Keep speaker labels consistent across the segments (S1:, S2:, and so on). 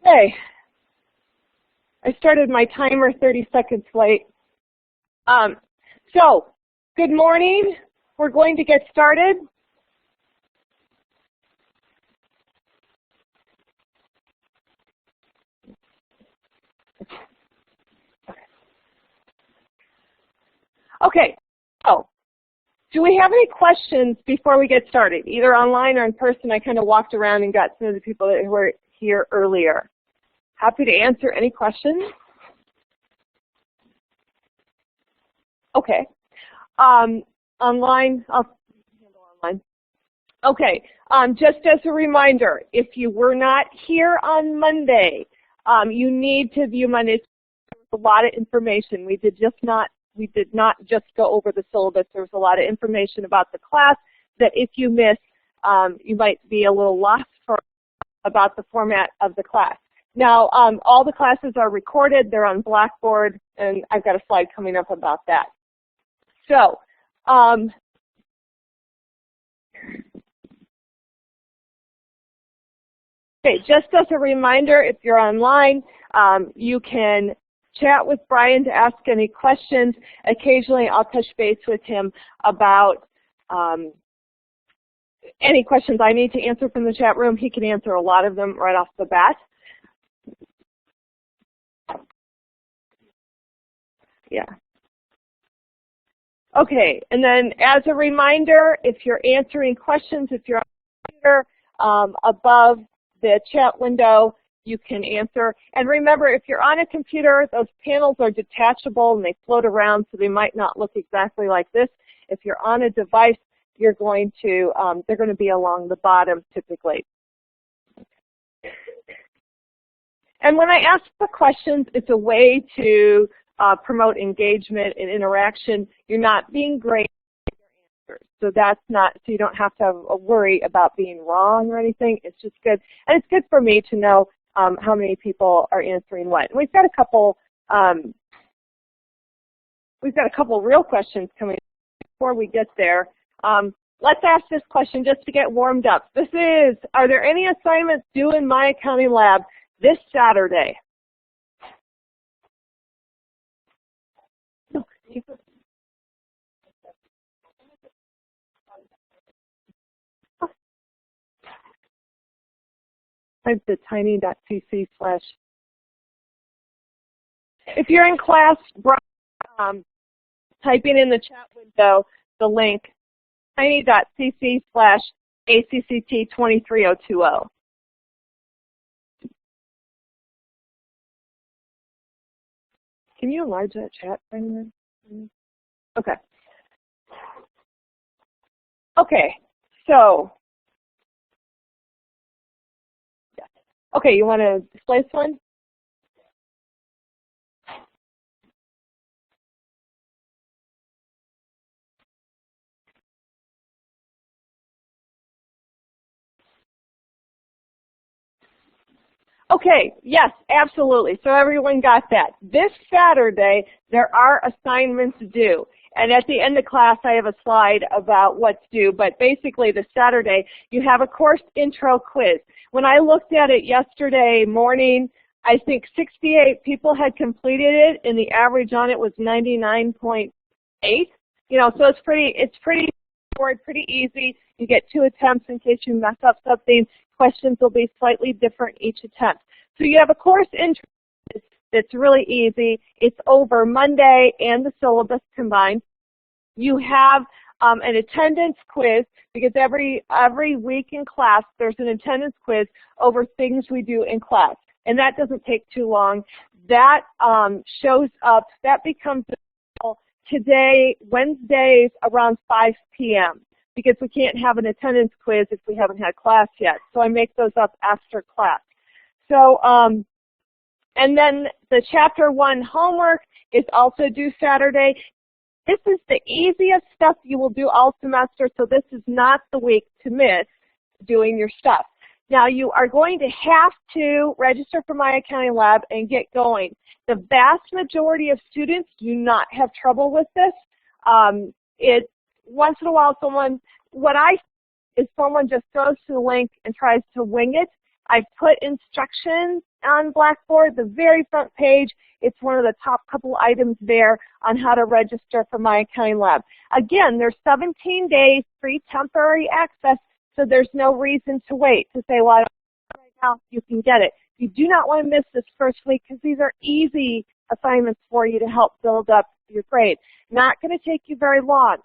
S1: Okay, I started my timer 30 seconds late. So, good morning. We're going to get started. Okay, so do we have any questions before we get started, either online or in person? I kind of walked around and got some of the people that were here earlier. Happy to answer any questions. Okay. Online, I'll handle online. Okay, just as a reminder, if you were not here on Monday, you need to view Monday's. There's a lot of information. We did not just go over the syllabus. There was a lot of information about the class that if you miss, you might be a little lost about the format of the class. Now, all the classes are recorded. They're on Blackboard, and I've got a slide coming up about that. So, okay, just as a reminder, if you're online, you can chat with Brian to ask any questions. Occasionally, I'll touch base with him about any questions I need to answer from the chat room. He can answer a lot of them right off the bat. Yeah. Okay, and then as a reminder, if you're answering questions, if you're on the computer, above the chat window, you can answer. And remember, if you're on a computer, those panels are detachable and they float around, so they might not look exactly like this. If you're on a device, you're going to, they're going to be along the bottom typically. And when I ask the questions, it's a way to promote engagement and interaction. You're not being great at your answers. So that's not, so you don't have to have a worry about being wrong or anything. It's just good. And it's good for me to know how many people are answering what. And we've got a couple real questions coming before we get there. Let's ask this question just to get warmed up. This is, are there any assignments due in my accounting lab this Saturday? No. Type the tiny.cc/. If you're in class, typing in the chat window the link tiny.cc/ACCT23020. Can you enlarge that chat? Okay. Okay, so, okay, you want to display this one? Okay, yes, absolutely. So everyone got that. This Saturday, there are assignments due. And at the end of class, I have a slide about what's due. But basically, this Saturday, you have a course intro quiz. When I looked at it yesterday morning, I think 68 people had completed it, and the average on it was 99.8. You know, so it's pretty straightforward, pretty easy. You get 2 attempts in case you mess up something. Questions will be slightly different each attempt. So you have a course intro that's really easy. It's over Monday and the syllabus combined. You have an attendance quiz, because every week in class there's an attendance quiz over things we do in class. And that doesn't take too long. That shows up, that becomes available today, Wednesdays around 5 p.m. because we can't have an attendance quiz if we haven't had class yet. So I make those up after class. So, and then the Chapter 1 homework is also due Saturday. This is the easiest stuff you will do all semester, so this is not the week to miss doing your stuff. Now, you are going to have to register for My Accounting Lab and get going. The vast majority of students do not have trouble with this. Once in a while, someone just goes to the link and tries to wing it. I've put instructions on Blackboard, the very front page. It's one of the top couple items there on how to register for My Accounting Lab. Again, there's 17 days free temporary access, so there's no reason to wait to say, well, I don't know right now. You can get it. You do not want to miss this first week because these are easy assignments for you to help build up your grade. Not going to take you very long.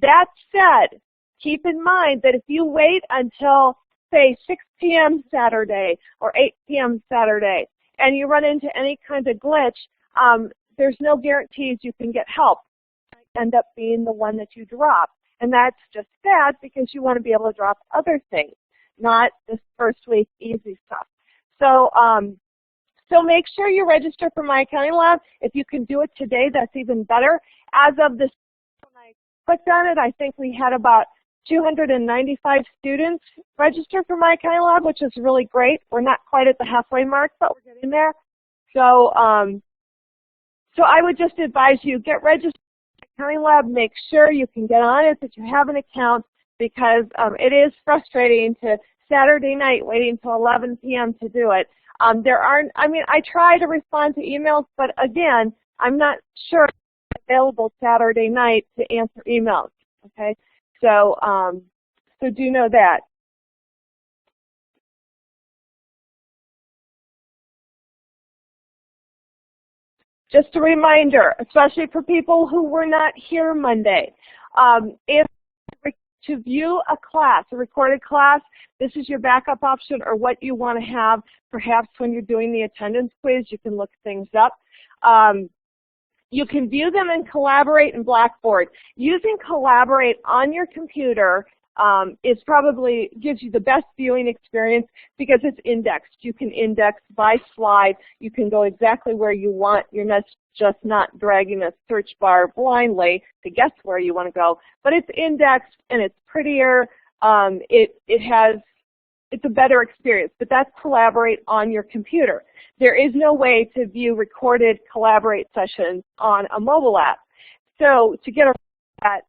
S1: That said, keep in mind that if you wait until, say, 6 p.m. Saturday or 8 p.m. Saturday, and you run into any kind of glitch, there's no guarantees you can get help. It might end up being the one that you drop. And that's just bad because you want to be able to drop other things, not this first week easy stuff. So, so make sure you register for My Accounting Lab. If you can do it today, that's even better. As of this, when I clicked on it, I think we had about 295 students register for My Accounting Lab, which is really great. We're not quite at the halfway mark, but we're getting there. So, so I would just advise you, get registered for My Accounting Lab. Make sure you can get on it, that you have an account, because it is frustrating to Saturday night waiting until 11 p.m. to do it. I try to respond to emails, but again, I'm not sure it's available Saturday night to answer emails, okay? So, so do know that. Just a reminder, especially for people who were not here Monday, if to view a class, a recorded class, this is your backup option or what you want to have. Perhaps when you're doing the attendance quiz, you can look things up. You can view them in Collaborate and Blackboard. Using Collaborate on your computer gives you the best viewing experience because it's indexed. You can index by slide. You can go exactly where you want. You're not just not dragging a search bar blindly to guess where you want to go. But it's indexed and it's prettier. It's a better experience. But that's Collaborate on your computer. There is no way to view recorded Collaborate sessions on a mobile app. So to get that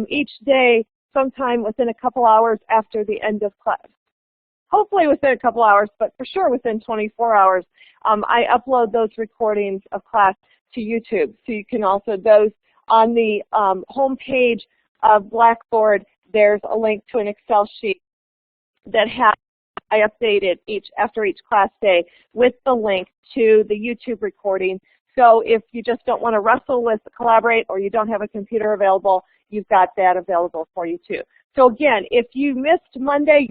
S1: each day, sometime within a couple hours after the end of class. Hopefully within a couple hours, but for sure within 24 hours, I upload those recordings of class to YouTube. So you can also, those on the home page of Blackboard, there's a link to an Excel sheet that I updated after each class day with the link to the YouTube recording. So if you just don't want to wrestle with Collaborate or you don't have a computer available, you've got that available for you too. So again, if you missed Monday, you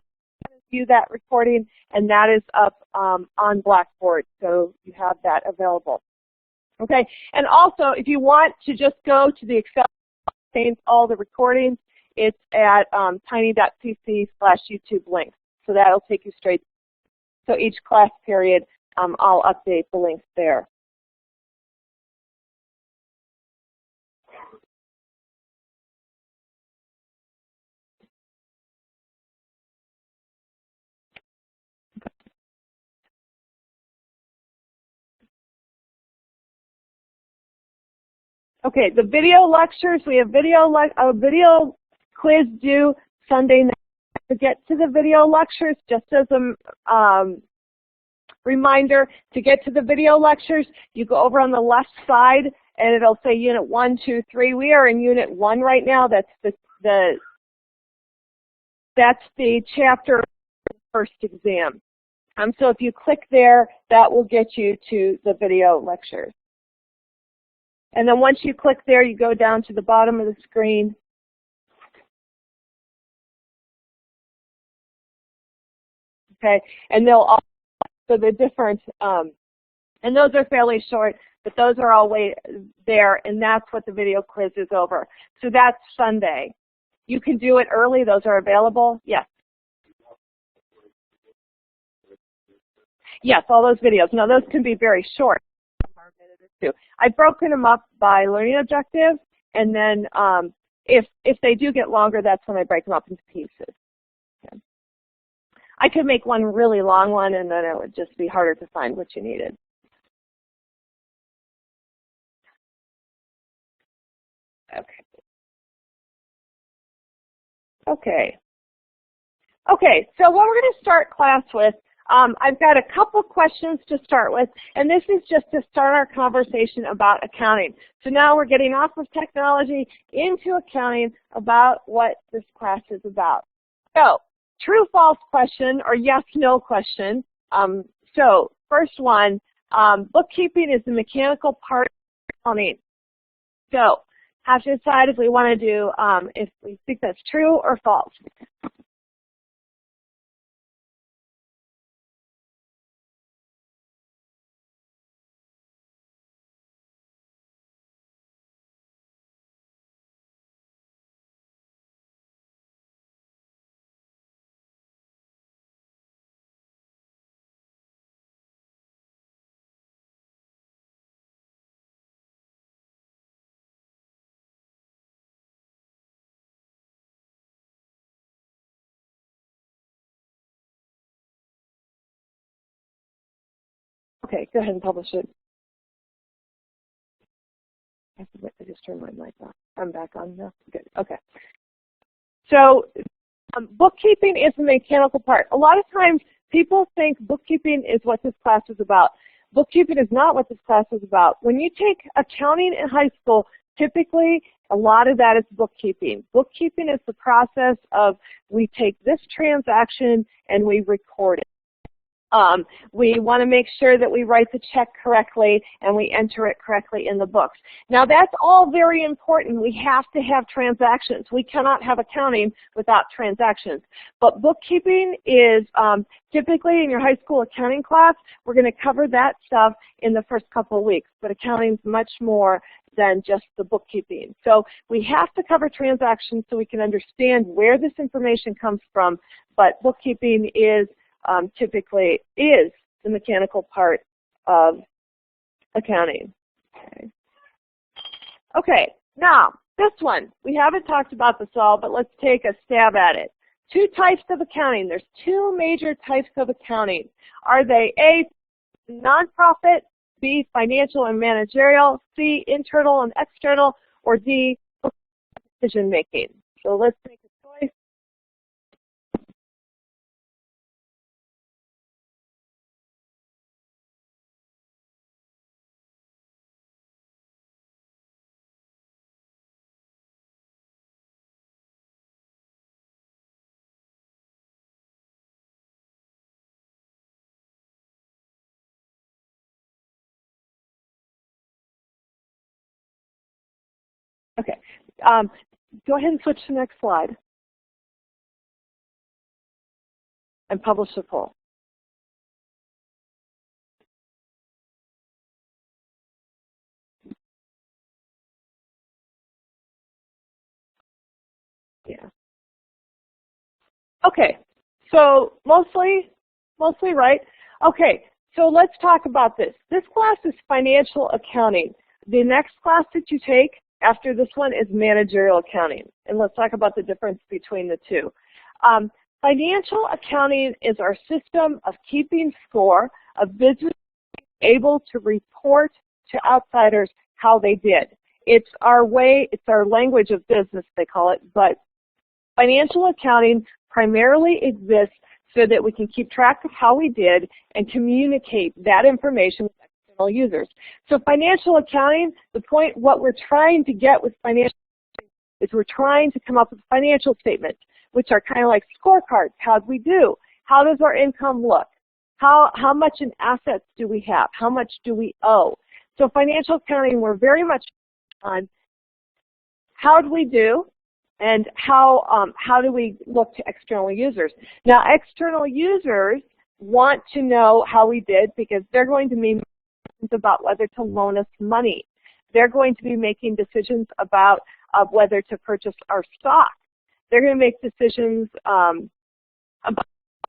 S1: can view that recording, and that is up on Blackboard, so you have that available. Okay, and also if you want to just go to the Excel that contains all the recordings, it's at tiny.cc/YouTube links. So that'll take you straight. So each class period, I'll update the links there. Okay, the video lectures, we have a video quiz due Sunday night. To get to the video lectures, just as a reminder, to get to the video lectures, you go over on the left side and it'll say Unit 1, 2, 3. We are in Unit 1 right now. That's the chapter first exam. So if you click there, that will get you to the video lectures. And then once you click there, you go down to the bottom of the screen. Okay, and they'll all, so the different, and those are fairly short, but those are all way there, and that's what the video quiz is over. So that's Sunday. You can do it early. Those are available. Yes. Yes, all those videos. Now, those can be very short. I've broken them up by learning objective, and then if they do get longer, that's when I break them up into pieces. Okay. I could make one really long one, and then it would just be harder to find what you needed. Okay. Okay. Okay, so what we're going to start class with, I've got a couple questions to start with, and this is just to start our conversation about accounting. So now we're getting off of technology into accounting about what this class is about. So, true-false question or yes-no question. So, first one, bookkeeping is the mechanical part of accounting. So, have to decide if we want to do, if we think that's true or false. Okay, go ahead and publish it. I just turned my mic off. I'm back on now. Good. Okay. So bookkeeping is the mechanical part. A lot of times people think bookkeeping is what this class is about. Bookkeeping is not what this class is about. When you take accounting in high school, typically a lot of that is bookkeeping. Bookkeeping is the process of we take this transaction and we record it. We want to make sure that we write the check correctly and we enter it correctly in the books. Now that's all very important. We have to have transactions. We cannot have accounting without transactions. But bookkeeping is typically in your high school accounting class, we're going to cover that stuff in the first couple of weeks. But accounting is much more than just the bookkeeping. So we have to cover transactions so we can understand where this information comes from. But bookkeeping is typically is the mechanical part of accounting. Okay, now this one, we haven't talked about this all, but let's take a stab at it. Two types of accounting. There's two major types of accounting. Are they A, nonprofit, B, financial and managerial, C, internal and external, or D, decision making? So let's make a choice. Okay, go ahead and switch to the next slide and publish the poll. Yeah. Okay, so mostly right. Okay, so let's talk about this. This class is financial accounting. The next class that you take after this one is managerial accounting. And let's talk about the difference between the two. Financial accounting is our system of keeping score of business able to report to outsiders how they did. It's our way, it's our language of business, they call it, but financial accounting primarily exists so that we can keep track of how we did and communicate that information with external users. So financial accounting, the point, what we're trying to get with financial accounting is we're trying to come up with financial statements, which are kind of like scorecards. How'd we do? How does our income look? How much in assets do we have? How much do we owe? So financial accounting, we're very much on how do we do and how do we look to external users. Now, external users want to know how we did because they're going to be decisions about whether to loan us money. They're going to be making decisions about whether to purchase our stock. They're going to make decisions about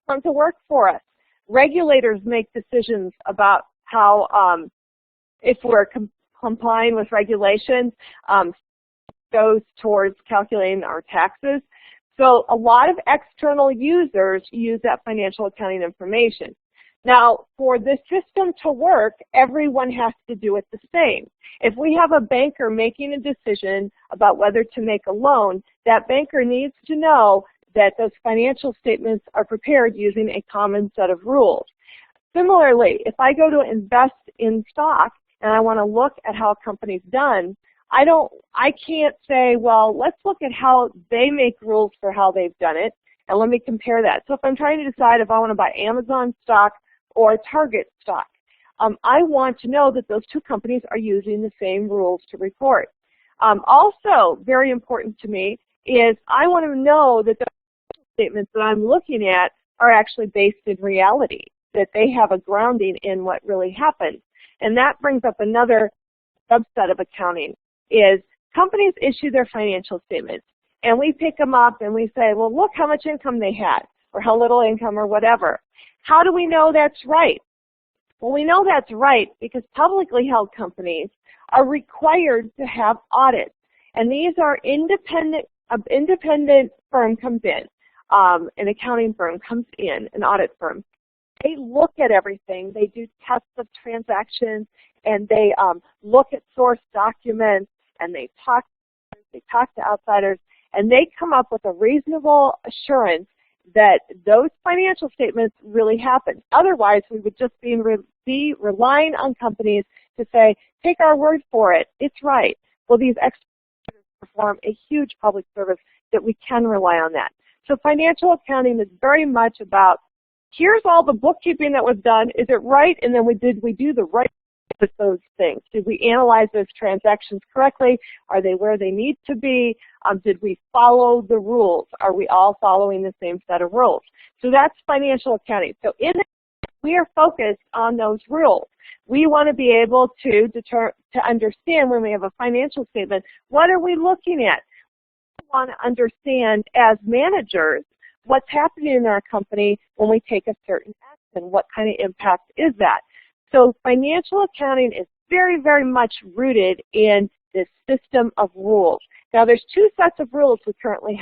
S1: how to work for us. Regulators make decisions about how, if we're complying with regulations, goes towards calculating our taxes. So a lot of external users use that financial accounting information. Now, for this system to work, everyone has to do it the same. If we have a banker making a decision about whether to make a loan, that banker needs to know that those financial statements are prepared using a common set of rules. Similarly, if I go to invest in stock and I want to look at how a company's done, I can't say, well, let's look at how they make rules for how they've done it, and let me compare that. So if I'm trying to decide if I want to buy Amazon stock or Target stock, I want to know that those two companies are using the same rules to report. Also, very important to me is I want to know that the statements that I'm looking at are actually based in reality, that they have a grounding in what really happened. And that brings up another subset of accounting, is companies issue their financial statements, and we pick them up and we say, well, look how much income they had, or how little income, or whatever. How do we know that's right? Well, we know that's right because publicly held companies are required to have audits, and these are independent firm comes in, an accounting firm comes in, an audit firm. They look at everything. They do tests of transactions, and they look at source documents, and they talk to outsiders, and they come up with a reasonable assurance that those financial statements really happened. Otherwise, we would just be relying on companies to say, take our word for it, it's right. Well, these experts perform a huge public service that we can rely on that. So financial accounting is very much about, here's all the bookkeeping that was done, is it right? And then did we do the right with those things? Did we analyze those transactions correctly? Are they where they need to be? Did we follow the rules? Are we all following the same set of rules? So that's financial accounting. So in it, we are focused on those rules. We want to be able to understand when we have a financial statement, what are we looking at? We want to understand as managers what's happening in our company when we take a certain action. What kind of impact is that? So financial accounting is very, very much rooted in this system of rules. Now, there's two sets of rules we currently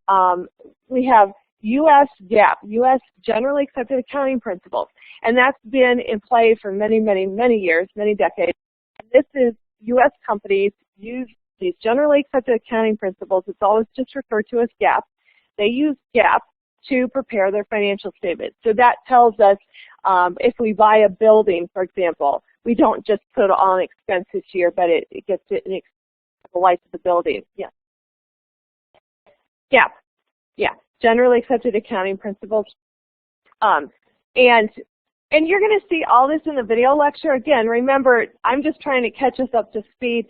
S1: have. We have U.S. GAAP, U.S. Generally Accepted Accounting Principles, and that's been in play for many, many, many years, many decades. And this is U.S. companies use these Generally Accepted Accounting Principles. It's always just referred to as GAAP. They use GAAP to prepare their financial statements. So that tells us if we buy a building, for example, we don't just put on expenses here, but it gets it in the life of the building. Yeah. GAAP. Yeah. Generally Accepted Accounting Principles. And you're going to see all this in the video lecture. Again, remember, I'm just trying to catch us up to speed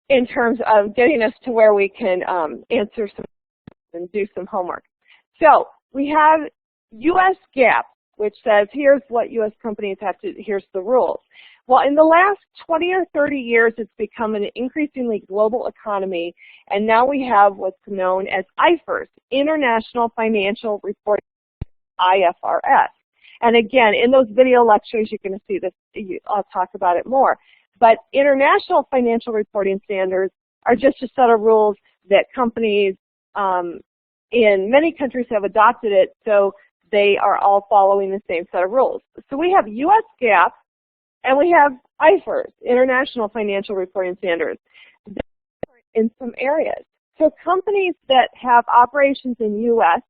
S1: in terms of getting us to where we can answer some and do some homework. So we have U.S. GAAP, which says here's what U.S. companies have to, here's the rules. Well, in the last 20 or 30 years, it's become an increasingly global economy, and now we have what's known as IFRS, International Financial Reporting, IFRS. And again, in those video lectures, you're going to see this, I'll talk about it more. But international financial reporting standards are just a set of rules that companies in many countries have adopted it, so they are all following the same set of rules. So we have U.S. GAAP and we have IFRS, International Financial Reporting Standards, in some areas. So companies that have operations in U.S.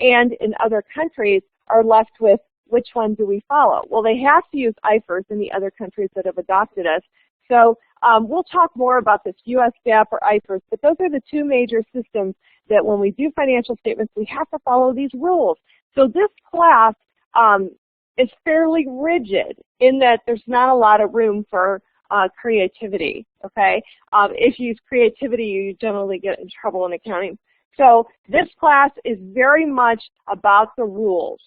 S1: and in other countries are left with, which one do we follow? Well, they have to use IFRS in the other countries that have adopted us. So we'll talk more about this U.S. GAAP or IFRS, but those are the two major systems that when we do financial statements, we have to follow these rules. So this class is fairly rigid in that there's not a lot of room for creativity, okay? If you use creativity, you generally get in trouble in accounting. So this class is very much about the rules.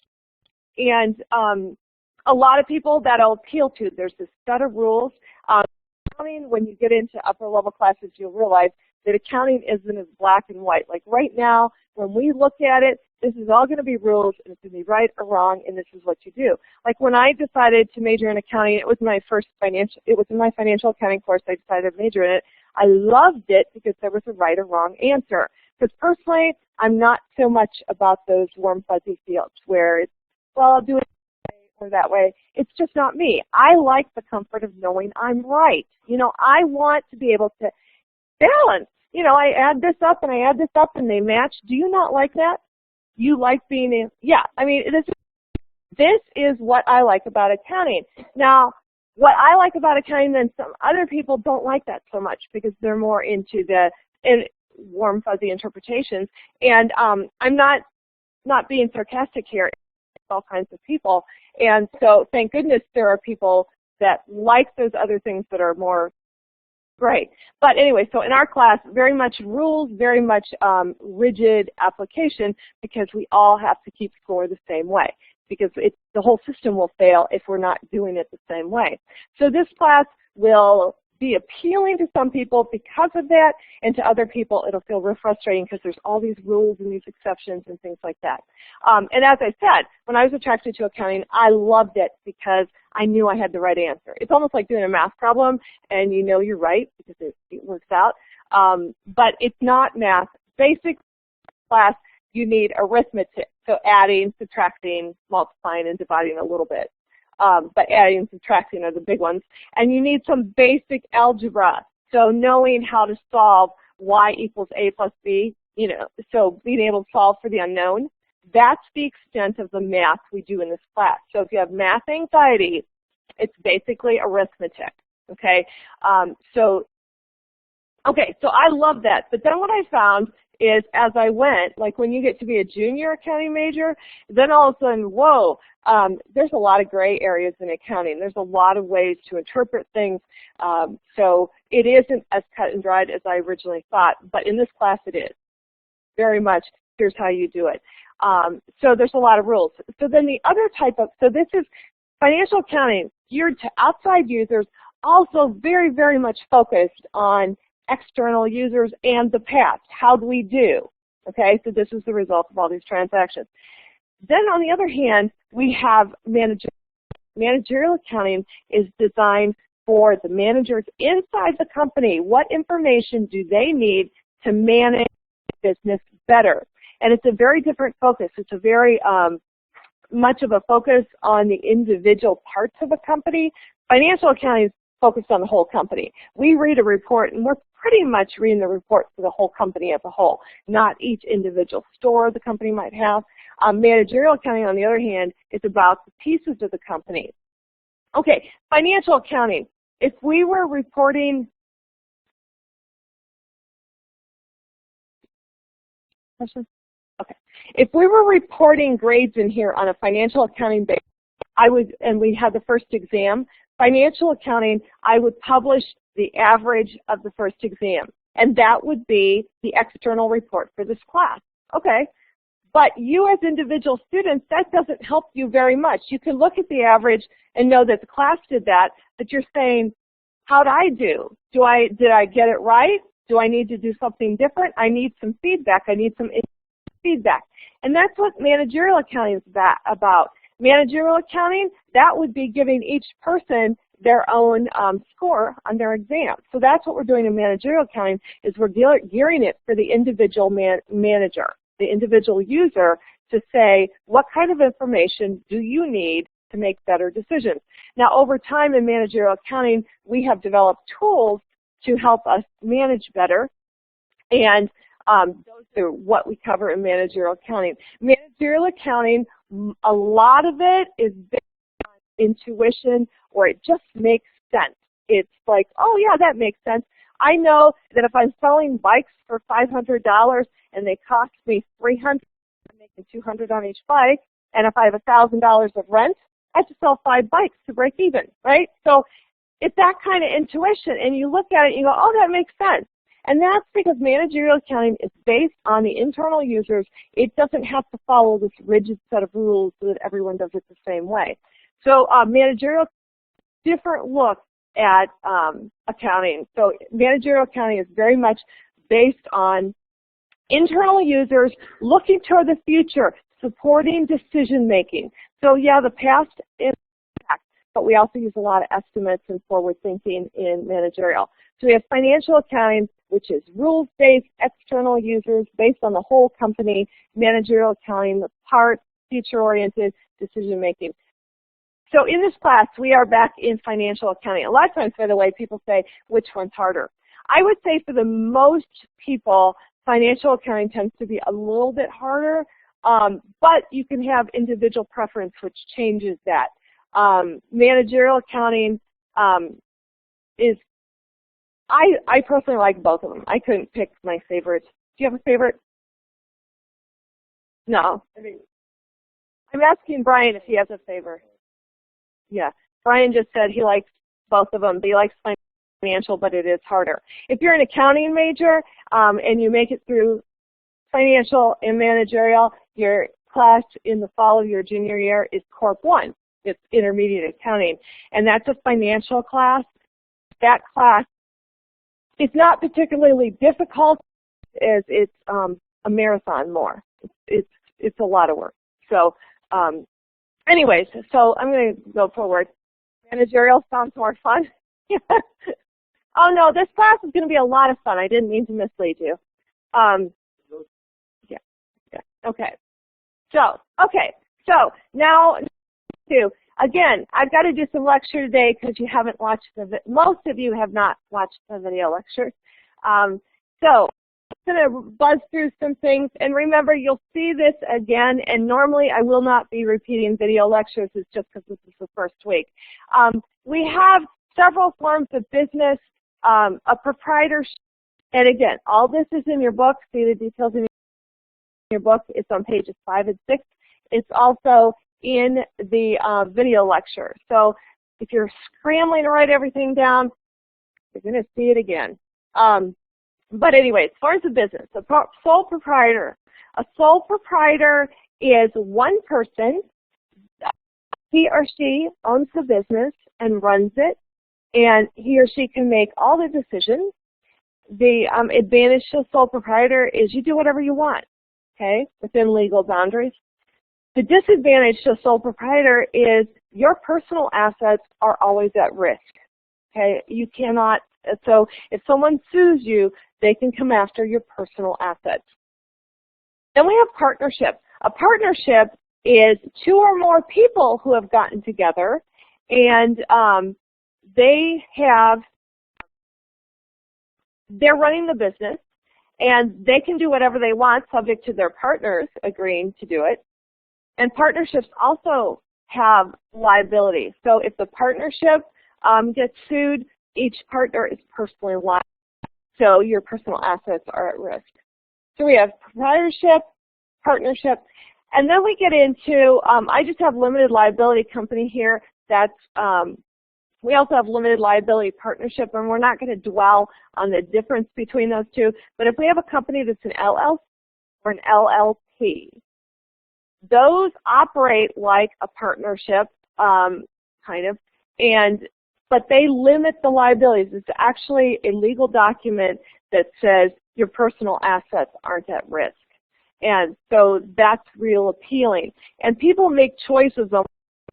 S1: And a lot of people that'll appeal to, there's this set of rules. Accounting, when you get into upper level classes, you'll realize that accounting isn't as black and white. Like right now, when we look at it, this is all going to be rules, and it's going to be right or wrong, and this is what you do. Like when I decided to major in accounting, it was in my financial accounting course. I decided to major in it. I loved it because there was a right or wrong answer. Because personally, I'm not so much about those warm, fuzzy fields where it's, well, I'll do it this way or that way. It's just not me. I like the comfort of knowing I'm right. You know, I want to be able to balance. You know, I add this up and I add this up and they match. Do you not like that? You like being in, yeah, I mean, this is This is what I like about accounting. Now, what I like about accounting, then some other people don't like that so much because they're more into the warm, fuzzy interpretations. And I'm not being sarcastic here. It's all kinds of people. And so thank goodness there are people that like those other things that are more great. But anyway, so in our class, very much rules, very much rigid application, because we all have to keep score the same way, because the whole system will fail if we're not doing it the same way. So this class will be appealing to some people because of that, and to other people it'll feel real frustrating because there's all these rules and these exceptions and things like that. And as I said, when I was attracted to accounting, I loved it because I knew I had the right answer. It's almost like doing a math problem and you know you're right because it works out. But it's not math. Basic class, you need arithmetic, so adding, subtracting, multiplying, and dividing a little bit. But adding and subtracting are the big ones. And you need some basic algebra, so knowing how to solve y equals a plus b, so being able to solve for the unknown. That's the extent of the math we do in this class. So if you have math anxiety, it's basically arithmetic, okay? So I love that. But then what I found is as I went, like when you get to be a junior accounting major, then all of a sudden, whoa, there's a lot of gray areas in accounting. There's a lot of ways to interpret things. So it isn't as cut and dried as I originally thought, but in this class it is. Very much, here's how you do it. So there's a lot of rules. So then the other type of, so this is financial accounting geared to outside users, also very, very much focused on external users and the past. How do we do? Okay, so this is the result of all these transactions. Then on the other hand, we have managerial accounting is designed for the managers inside the company. What information do they need to manage business better? And it's a very different focus. It's a very much of a focus on the individual parts of a company. Financial accounting is focused on the whole company. We read a report and we're pretty much reading the report for the whole company as a whole, not each individual store the company might have. Managerial accounting, on the other hand, is about the pieces of the company. Okay, financial accounting. If we were reporting, questions? Okay. If we were reporting grades in here on a financial accounting basis, and we had the first exam, financial accounting, I would publish the average of the first exam, and that would be the external report for this class. Okay, but you as individual students, that doesn't help you very much. You can look at the average and know that the class did that, but you're saying, how'd I do? Did I get it right? Do I need to do something different? I need some feedback. I need some feedback. And that's what managerial accounting is about. Managerial accounting, that would be giving each person their own score on their exam. So that's what we're doing in managerial accounting, is we're gearing it for the individual manager, the individual user, to say, what kind of information do you need to make better decisions? Now, over time in managerial accounting, we have developed tools to help us manage better, and those are what we cover in managerial accounting. Managerial accounting, a lot of it is based on intuition, or it just makes sense. It's like, oh yeah, that makes sense. I know that if I'm selling bikes for $500 and they cost me $300, I'm making $200 on each bike, and if I have $1,000 of rent, I have to sell 5 bikes to break even, right? So it's that kind of intuition, and you look at it and you go, oh, that makes sense. And that's because managerial accounting is based on the internal users. It doesn't have to follow this rigid set of rules so that everyone does it the same way. So managerial, different look at accounting. So managerial accounting is very much based on internal users looking toward the future, supporting decision making. So yeah, the past is fact, but we also use a lot of estimates and forward thinking in managerial. So we have financial accounting, which is rules-based, external users, based on the whole company. Managerial accounting, the part, future-oriented decision-making. So in this class, we are back in financial accounting. A lot of times, by the way, people say, which one's harder? I would say for the most people, financial accounting tends to be a little bit harder. But you can have individual preference, which changes that. Managerial accounting is, I personally like both of them. I couldn't pick my favorites. Do you have a favorite? No. I'm asking Brian if he has a favorite. Yeah. Brian just said he likes both of them. He likes financial, but it is harder. If you're an accounting major and you make it through financial and managerial, your class in the fall of your junior year is Corp 1. It's intermediate accounting. And that's a financial class. That class is not particularly difficult as it's a marathon more. It's a lot of work. So anyways, so I'm going to go forward. Managerial sounds more fun. Oh no, this class is going to be a lot of fun. I didn't mean to mislead you. Yeah. Okay. So now again, I've got to do some lecture today because you haven't watched most of you have not watched the video lectures. So I'm going to buzz through some things, and remember, you'll see this again, and normally I will not be repeating video lectures. It's just because this is the first week. We have several forms of business, a proprietorship, and again, all this is in your book. See the details in your book. It's on pages 5 and 6. It's also in the video lecture. So if you're scrambling to write everything down, you're going to see it again. But anyways, forms of business, a sole proprietor. A sole proprietor is one person. He or she owns the business and runs it, and he or she can make all the decisions. The advantage to a sole proprietor is you do whatever you want, okay, within legal boundaries. The disadvantage to a sole proprietor is your personal assets are always at risk, okay? You cannot, so if someone sues you, they can come after your personal assets. Then we have partnership. A partnership is two or more people who have gotten together, and they're running the business, and they can do whatever they want subject to their partners agreeing to do it. And partnerships also have liability. So if the partnership gets sued, each partner is personally liable. So your personal assets are at risk. So we have proprietorship, partnership, and then we get into, I just have limited liability company here. That's, we also have limited liability partnership, and we're not going to dwell on the difference between those two. But if we have a company that's an LLC or an LLP, those operate like a partnership, kind of, but they limit the liabilities. It's actually a legal document that says your personal assets aren't at risk. And so that's real appealing. And people make choices on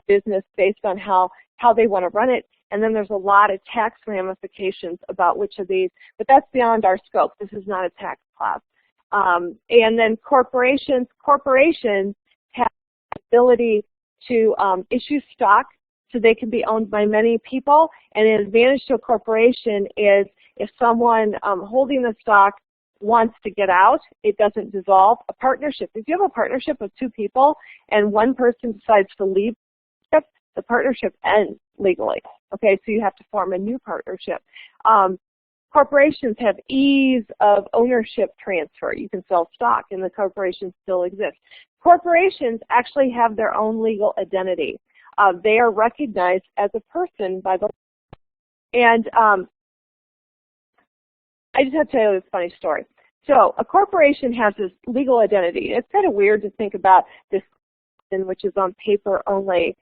S1: business based on how they want to run it. And then there's a lot of tax ramifications about which of these, but that's beyond our scope. This is not a tax class. And then corporations have the ability to issue stock so they can be owned by many people. And an advantage to a corporation is if someone holding the stock wants to get out, it doesn't dissolve. A partnership, if you have a partnership of two people and one person decides to leave, the partnership ends legally. Okay, so you have to form a new partnership. Corporations have ease of ownership transfer. You can sell stock and the corporation still exists. Corporations actually have their own legal identity. They are recognized as a person by the law. And I just have to tell you this funny story. So a corporation has this legal identity. It's kind of weird to think about this, which is on paper only,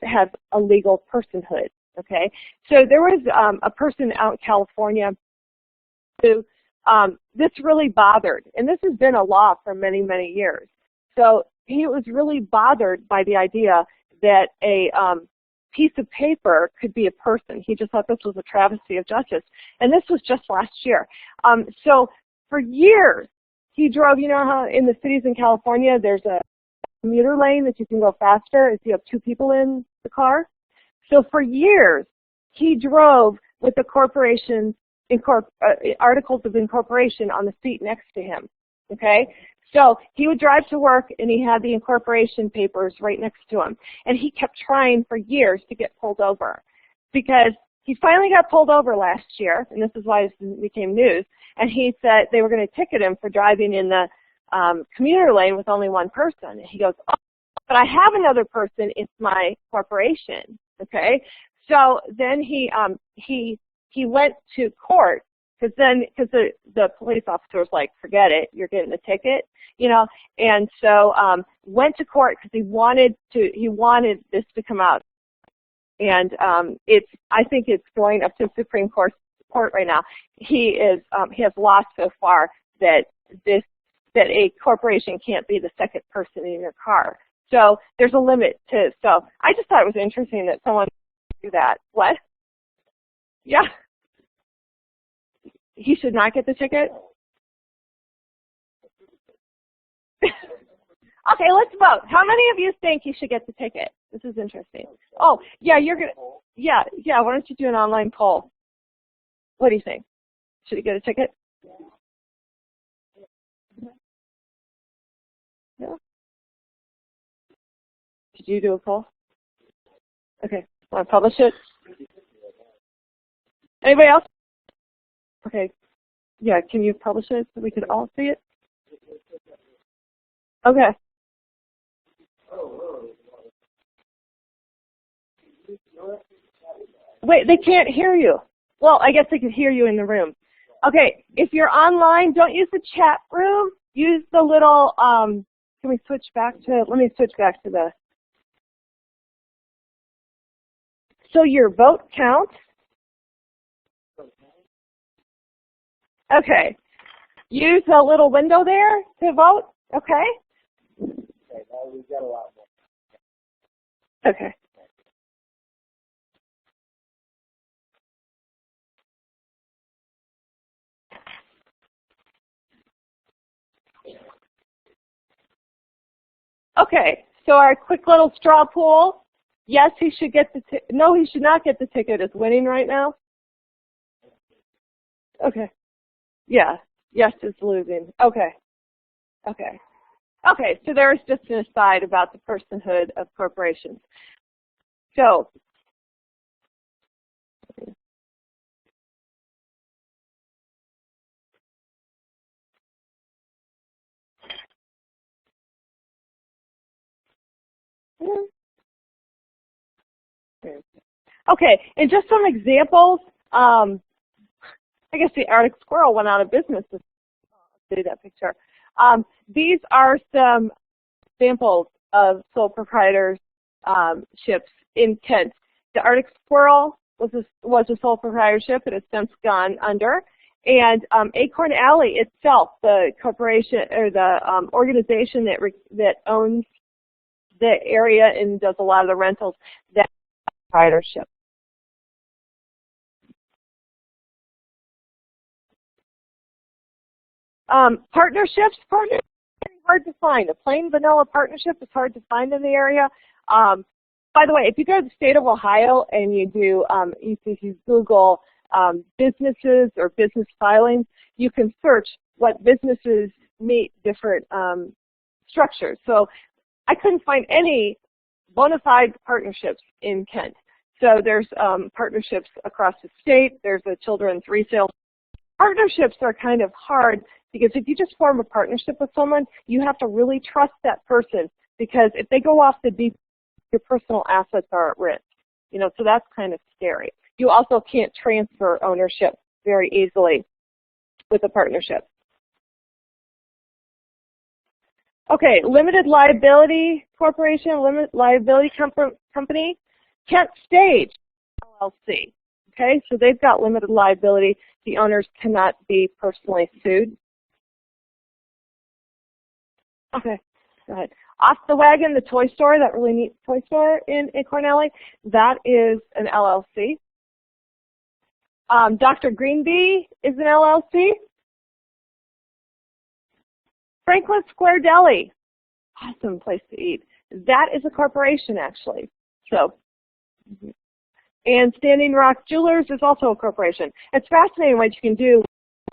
S1: has a legal personhood. Okay, so there was a person out in California who this really bothered, and this has been a law for many, many years. So he was really bothered by the idea that a piece of paper could be a person. He just thought this was a travesty of justice, and this was just last year. So for years, he drove, you know how in the cities in California there's a commuter lane that you can go faster if you have two people in the car? So for years, he drove with the corporation's articles of incorporation on the seat next to him. okay? So he would drive to work, and he had the incorporation papers right next to him. And he kept trying for years to get pulled over because he finally got pulled over last year, and this is why this became news, and he said they were going to ticket him for driving in the commuter lane with only one person. And he goes, oh, but I have another person, it's my corporation, okay? So then he went to court, because the police officer was like, forget it, you're getting the ticket, you know, and so went to court because he wanted this to come out. And I think it's going up to the Supreme Court right now. He has lost so far that a corporation can't be the second person in your car. So there's a limit to. So I just thought it was interesting that someone would do that. What? Yeah. He should not get the ticket. Okay, let's vote. How many of you think he should get the ticket? This is interesting. Oh, yeah, yeah, why don't you do an online poll? What do you think? Should he get a ticket? Yeah. Did you do a poll? Okay, want to publish it? Anybody else? Okay, yeah, can you publish it so we could all see it? Okay. Wait, they can't hear you. Well, I guess they can hear you in the room. Okay, if you're online, don't use the chat room. Use the little, can we switch back to, let me switch back to the, so your vote counts. Okay, use the little window there to vote, okay? Okay, now we've got a lot more. Okay. Okay, so our quick little straw poll. Yes, he should get the ticket. No, he should not get the ticket. Is winning right now? Okay. Yeah. Yes is losing. Okay. Okay. Okay, so there's just an aside about the personhood of corporations. So, okay, and just some examples. I guess the Arctic squirrel went out of business. See that picture. These are some examples of sole proprietorships in Kent. The Arctic squirrel was a sole proprietorship. It has since gone under. And Acorn Alley itself, the corporation or the organization that owns the area and does a lot of the rentals, that's proprietorship. Partnerships are very hard to find. A plain vanilla partnership is hard to find in the area. By the way, if you go to the state of Ohio and you do, if you Google businesses or business filings, you can search what businesses meet different structures. So I couldn't find any bona fide partnerships in Kent. So there's partnerships across the state. There's a children's resale. Partnerships are kind of hard because if you just form a partnership with someone, you have to really trust that person, because if they go off the deep, your personal assets are at risk. You know, so that's kind of scary. You also can't transfer ownership very easily with a partnership. Okay, limited liability corporation, limited liability company, Kent Stage LLC. Okay, so they've got limited liability. The owners cannot be personally sued. Okay, go ahead. Off the Wagon, the toy store, that really neat toy store in Acorn Alley, that is an LLC. Dr. Greenbee is an LLC. Franklin Square Deli, awesome place to eat. That is a corporation, actually. So, and Standing Rock Jewelers is also a corporation. It's fascinating what you can do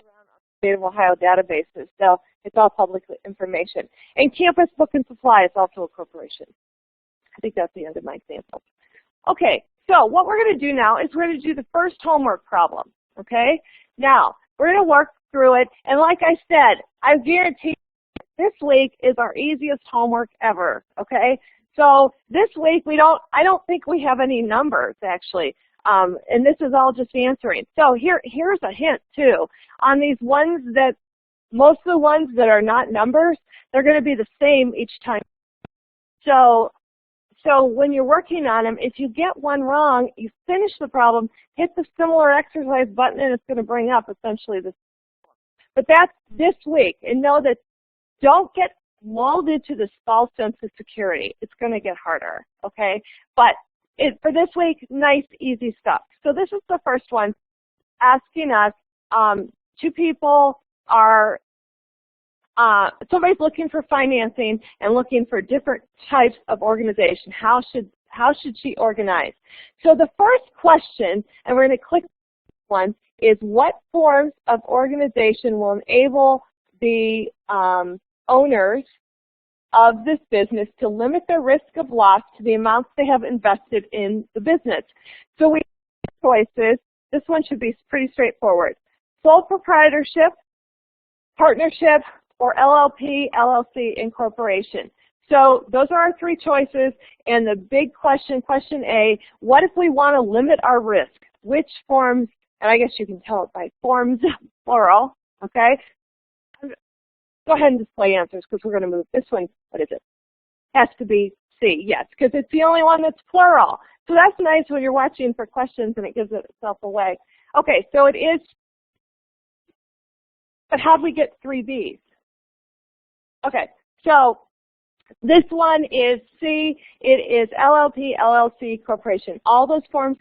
S1: around the state of Ohio databases. So It's all public information. And Campus Book and Supply is also a corporation. I think that's the end of my example. Okay, so what we're going to do now is we're going to do the first homework problem, okay? Now, we're going to work through it, and like I said, I guarantee this week is our easiest homework ever, okay? So this week I don't think we have any numbers actually, and this is all just answering. So here's a hint too. On these ones that, most of the ones that are not numbers, they're going to be the same each time. So when you're working on them, if you get one wrong, you finish the problem, hit the similar exercise button, and it's going to bring up essentially this. But that's this week, and know that don't get lulled into this false sense of security. It's going to get harder, okay? But for this week, nice, easy stuff. So this is the first one, asking us, two people are, somebody's looking for financing and looking for different types of organization. How should she organize? So the first question, and we're going to click one, is what forms of organization will enable the owners of this business to limit their risk of loss to the amounts they have invested in the business. So we have choices. This one should be pretty straightforward. Sole proprietorship, partnership, or LLP, LLC, incorporation. So those are our three choices, and the big question, question A, what if we want to limit our risk? Which forms, and I guess you can tell it by forms, plural, okay? Go ahead and display answers because we're going to move this one. What is it? Has to be C, yes, because it's the only one that's plural. So that's nice when you're watching for questions and it gives it itself away. Okay, so it is, but how do we get three B's? Okay, so this one is C. It is LLP, LLC, corporation. All those forms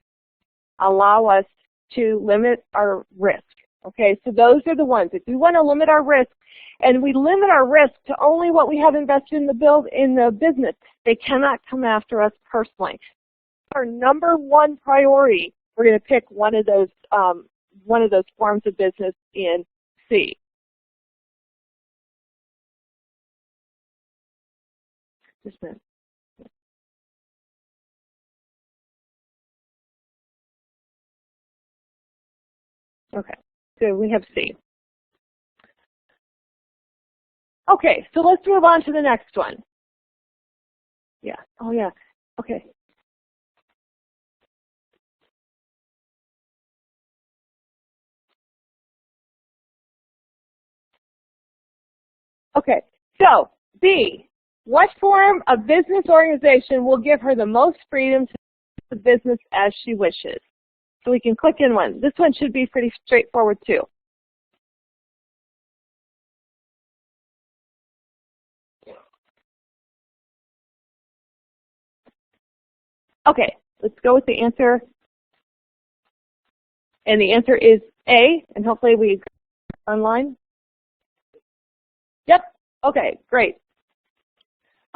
S1: allow us to limit our risk. Okay, so those are the ones. If we want to limit our risk, and we limit our risk to only what we have invested in the business, they cannot come after us personally. Our number one priority, we're going to pick one of those forms of business in C. Just a minute. Okay, so we have C. Okay, so let's move on to the next one. Yeah, oh yeah, okay. Okay, so B, what form of business organization will give her the most freedom to do the business as she wishes? So we can click in one. This one should be pretty straightforward too. Okay, let's go with the answer. And the answer is A, and hopefully we agree online. Yep, okay, great.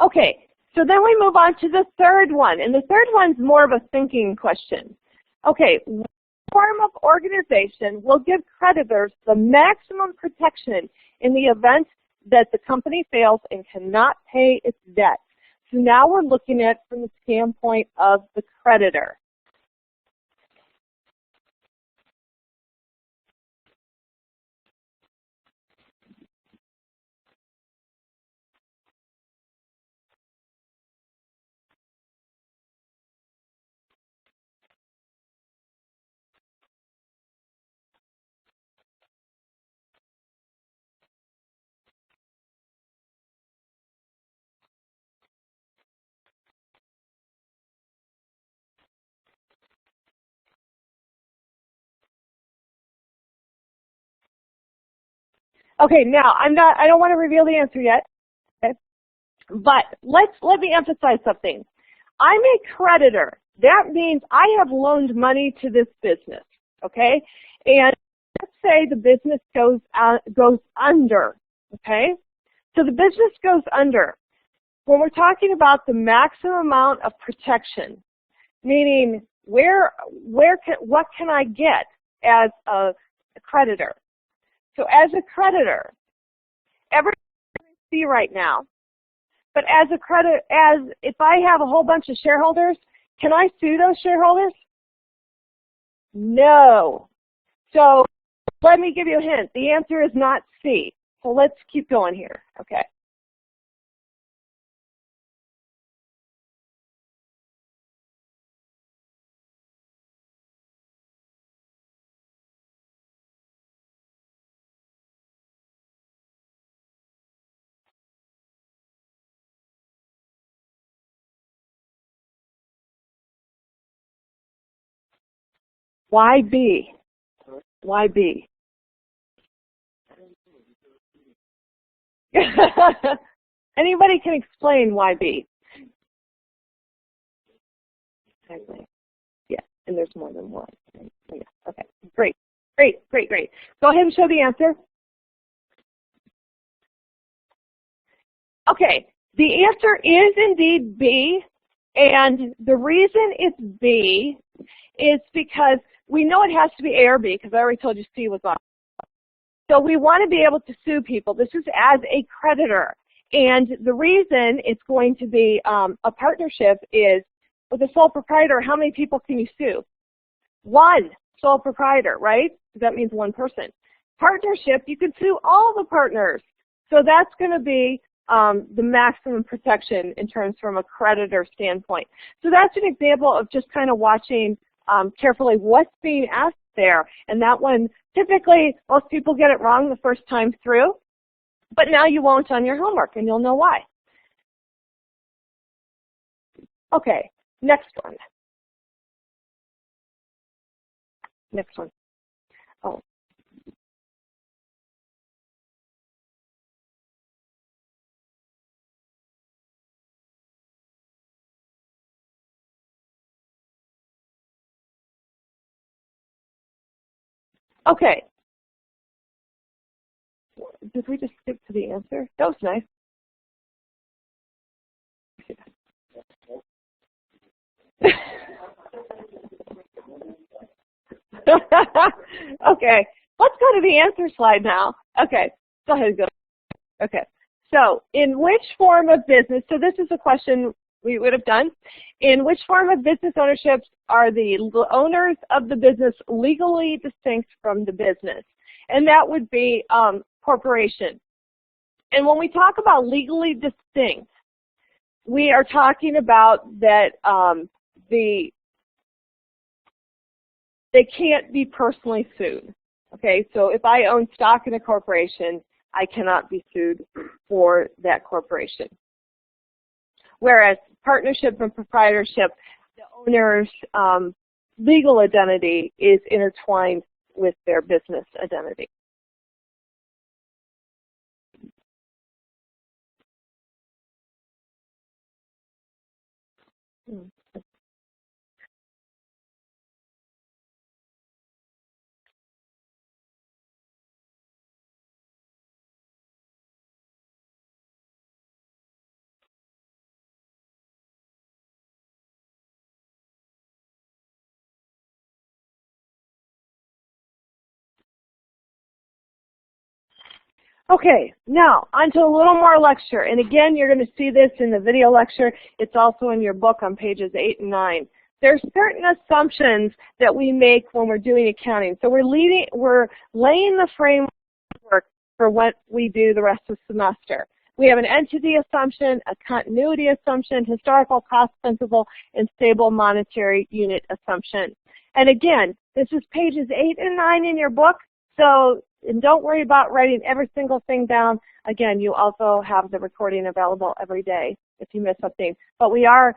S1: Okay, so then we move on to the third one, and the third one's more of a thinking question. Okay, what form of organization will give creditors the maximum protection in the event that the company fails and cannot pay its debt? So now we're looking at from the standpoint of the creditor. Okay, now I don't want to reveal the answer yet, okay? But let me emphasize something. I'm a creditor. That means I have loaned money to this business, okay? And let's say the business goes under, okay? So the business goes under. When we're talking about the maximum amount of protection, meaning what can I get as a creditor? So as a creditor, everything is C right now. But as if I have a whole bunch of shareholders, can I sue those shareholders? No. So let me give you a hint. The answer is not C. So let's keep going here. Okay. Why B? Why B? Anybody can explain why B? Exactly. Yeah, and there's more than one. Yeah. Okay, great. Go ahead and show the answer. Okay, the answer is indeed B, and the reason it's B is because we know it has to be A or B, because I already told you C was off. So we want to be able to sue people. This is as a creditor. And the reason it's going to be a partnership is with a sole proprietor, how many people can you sue? One sole proprietor, right? That means one person. Partnership, you can sue all the partners. So that's going to be the maximum protection in terms from a creditor standpoint. So that's an example of just kind of watching carefully what's being asked there. And that one, typically, most people get it wrong the first time through, but now you won't on your homework, and you'll know why. Okay, next one. Next one. Oh. Okay. Did we just skip to the answer? That was nice. Okay, let's go to the answer slide now. Okay, go ahead, go. Okay, so in which form of business, so this is a question we would have done, in which form of business ownership are the owners of the business legally distinct from the business? And that would be corporation. And when we talk about legally distinct, we are talking about that they can't be personally sued. Okay, so if I own stock in a corporation, I cannot be sued for that corporation. Whereas partnership and proprietorship, the owner's legal identity is intertwined with their business identity. Okay, now onto a little more lecture. And again, you're going to see this in the video lecture. It's also in your book on pages 8 and 9. There's certain assumptions that we make when we're doing accounting. So we're laying the framework for what we do the rest of the semester. We have an entity assumption, a continuity assumption, historical cost principle, and stable monetary unit assumption. And again, this is pages 8 and 9 in your book. So, and don't worry about writing every single thing down. Again, you also have the recording available every day if you miss something. But we are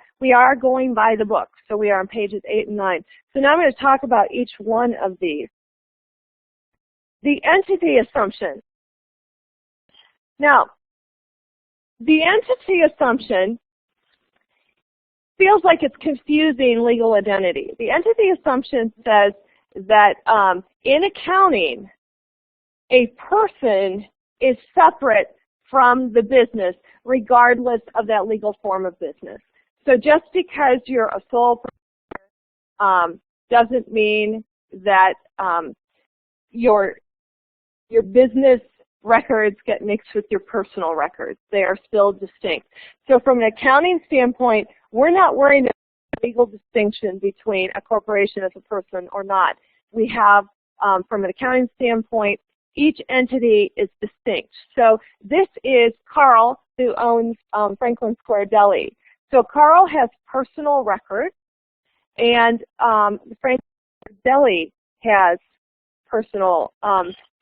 S1: going by the book. So we are on pages 8 and 9. So now I'm going to talk about each one of these. The entity assumption. Now, the entity assumption feels like it's confusing legal identity. The entity assumption says that in accounting, a person is separate from the business regardless of that legal form of business. So just because you're a sole proprietor doesn't mean that your business records get mixed with your personal records. They are still distinct. So from an accounting standpoint, we're not worried about the legal distinction between a corporation as a person or not. We have, from an accounting standpoint, each entity is distinct. So this is Carl, who owns Franklin Square Deli. So Carl has personal records, and Franklin Square Deli has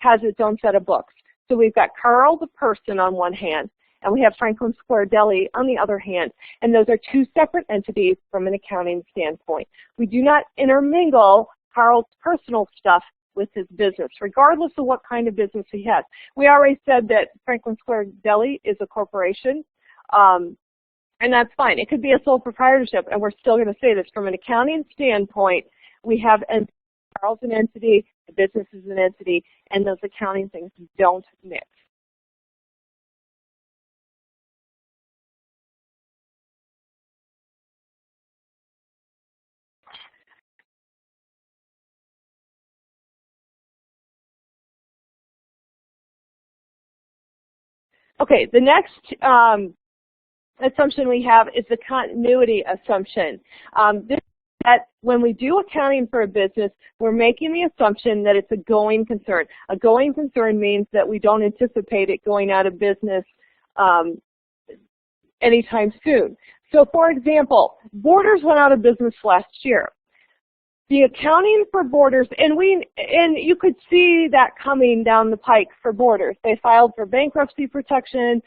S1: has its own set of books. So we've got Carl the person on one hand, and we have Franklin Square Deli on the other hand. And those are two separate entities from an accounting standpoint. We do not intermingle Carl's personal stuff with his business, regardless of what kind of business he has. We already said that Franklin Square Deli is a corporation, and that's fine. It could be a sole proprietorship, and we're still going to say this. From an accounting standpoint, we have Carl's an entity, the business is an entity, and those accounting things don't mix. Okay, the next assumption we have is the continuity assumption. This that when we do accounting for a business, we're making the assumption that it's a going concern. A going concern means that we don't anticipate it going out of business anytime soon. So for example, Borders went out of business last year. The accounting for Borders, and you could see that coming down the pike for Borders. They filed for bankruptcy protection.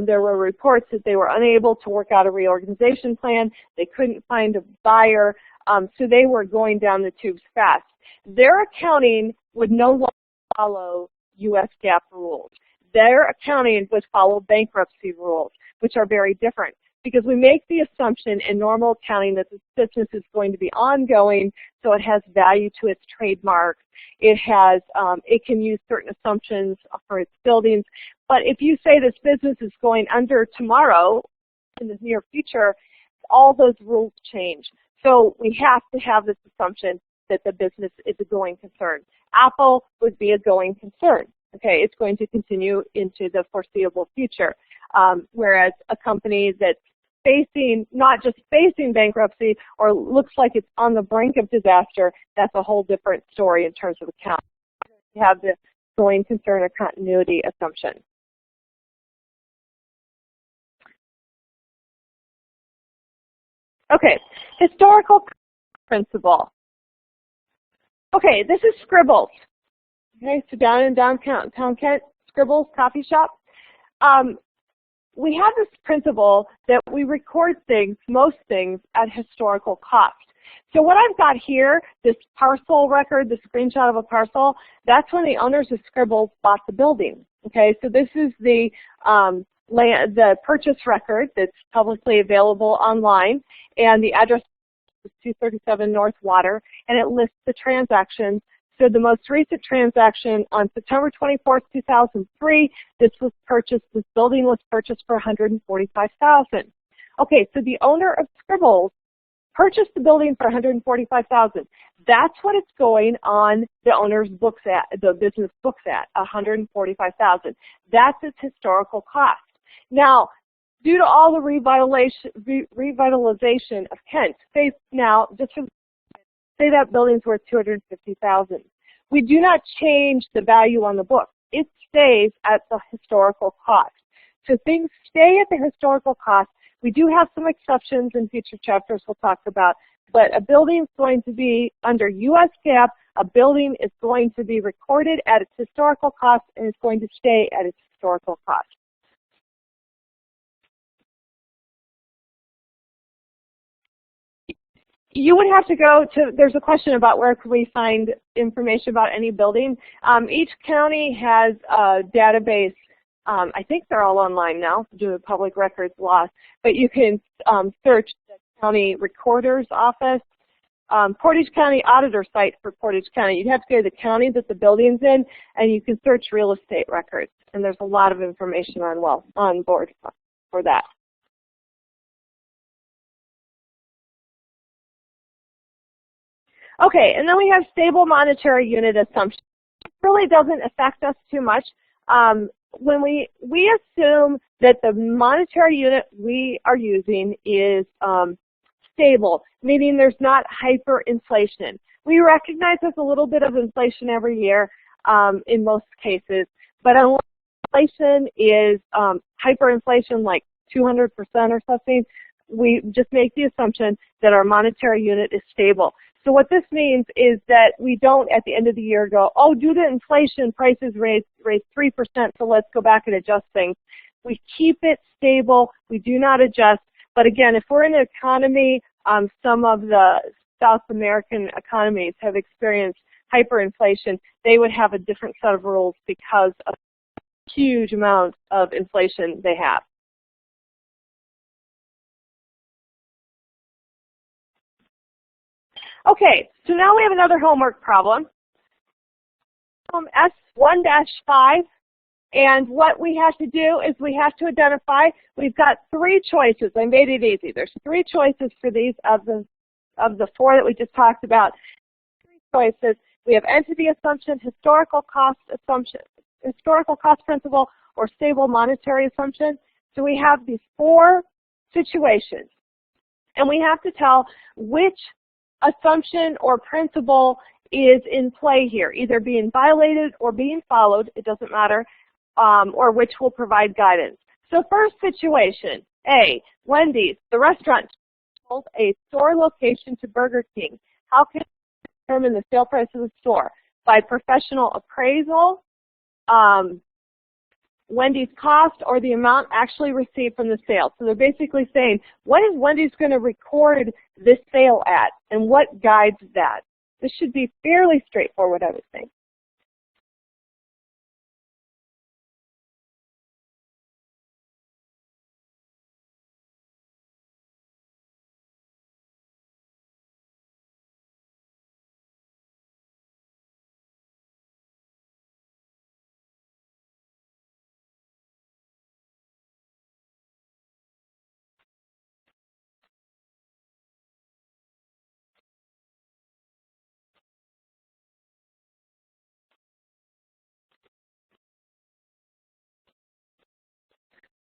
S1: There were reports that they were unable to work out a reorganization plan. They couldn't find a buyer, so they were going down the tubes fast. Their accounting would no longer follow U.S. GAAP rules. Their accounting would follow bankruptcy rules, which are very different. Because we make the assumption in normal accounting that this business is going to be ongoing, so it has value to its trademarks. It can use certain assumptions for its buildings. But if you say this business is going under tomorrow, in the near future, all those rules change. So we have to have this assumption that the business is a going concern. Apple would be a going concern. Okay, it's going to continue into the foreseeable future. Whereas a company that's not just facing bankruptcy or looks like it's on the brink of disaster, that's a whole different story in terms of accounting. You have the going concern or continuity assumption. Okay, historical principle. Okay, this is Scribbles. Okay, so down in downtown Kent, Scribbles coffee shop. We have this principle that we record most things, at historical cost. So what I've got here, this parcel record, the screenshot of a parcel, that's when the owners of Scribbles bought the building. Okay, so this is the purchase record that's publicly available online, and the address is 237 North Water, and it lists the transactions. So the most recent transaction on September 24th, 2003, this building was purchased for $145,000. Okay, so the owner of Scribbles purchased the building for $145,000. That's what it's going on the owner's books at, the business books at, $145,000. That's its historical cost. Now, due to all the revitalization of Kent, say that building's worth $250,000. We do not change the value on the book. It stays at the historical cost. So things stay at the historical cost. We do have some exceptions in future chapters we'll talk about, but a building is going to be under U.S. GAAP. A building is going to be recorded at its historical cost, and it's going to stay at its historical cost. You would have to go to, there's a question about where can we find information about any building. Each county has a database. I think they're all online now due to public records law, but you can search the county recorder's office, Portage County auditor site for Portage County. You'd have to go to the county that the building's in, and you can search real estate records. And there's a lot of information on board for that. Okay, and then we have stable monetary unit assumption. It really doesn't affect us too much. when we assume that the monetary unit we are using is stable, meaning there's not hyperinflation. We recognize there's a little bit of inflation every year in most cases, but unless inflation is hyperinflation like 200% or something, we just make the assumption that our monetary unit is stable. So what this means is that we don't at the end of the year go, oh, due to inflation, prices raised 3%, so let's go back and adjust things. We keep it stable. We do not adjust. But again, if we're in an economy, some of the South American economies have experienced hyperinflation, they would have a different set of rules because of the huge amount of inflation they have. Okay, so now we have another homework problem. S1-5, and what we have to do is we have to identify, we've got 3 choices. I made it easy. There's 3 choices for these of the 4 that we just talked about. 3 choices. We have entity assumption, historical cost assumption, historical cost principle, or stable monetary assumption. So we have these 4 situations, and we have to tell which assumption or principle is in play here, either being violated or being followed, it doesn't matter, or which will provide guidance. So first situation, A, Wendy's, the restaurant, sold a store location to Burger King. How can we determine the sale price of the store? By professional appraisal, Wendy's cost, or the amount actually received from the sale. So they're basically saying, what is Wendy's going to record this sale at, and what guides that? This should be fairly straightforward, I would think.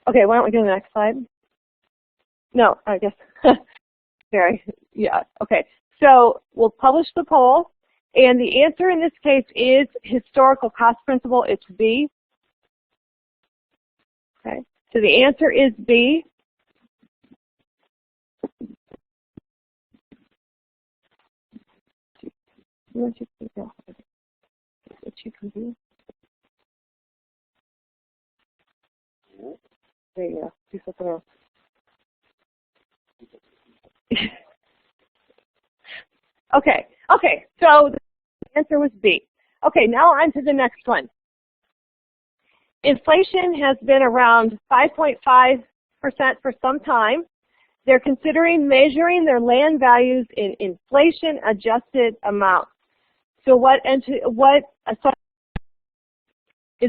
S1: Okay, why don't we go to the next slide? No, I guess, sorry, yeah, okay. So we'll publish the poll, and the answer in this case is historical cost principle, it's B. Okay, so the answer is B. What you can do? There you go. Do something else. Okay, so the answer was B. Okay, now on to the next one. Inflation has been around 5.5% for some time. They're considering measuring their land values in inflation-adjusted amounts. So what is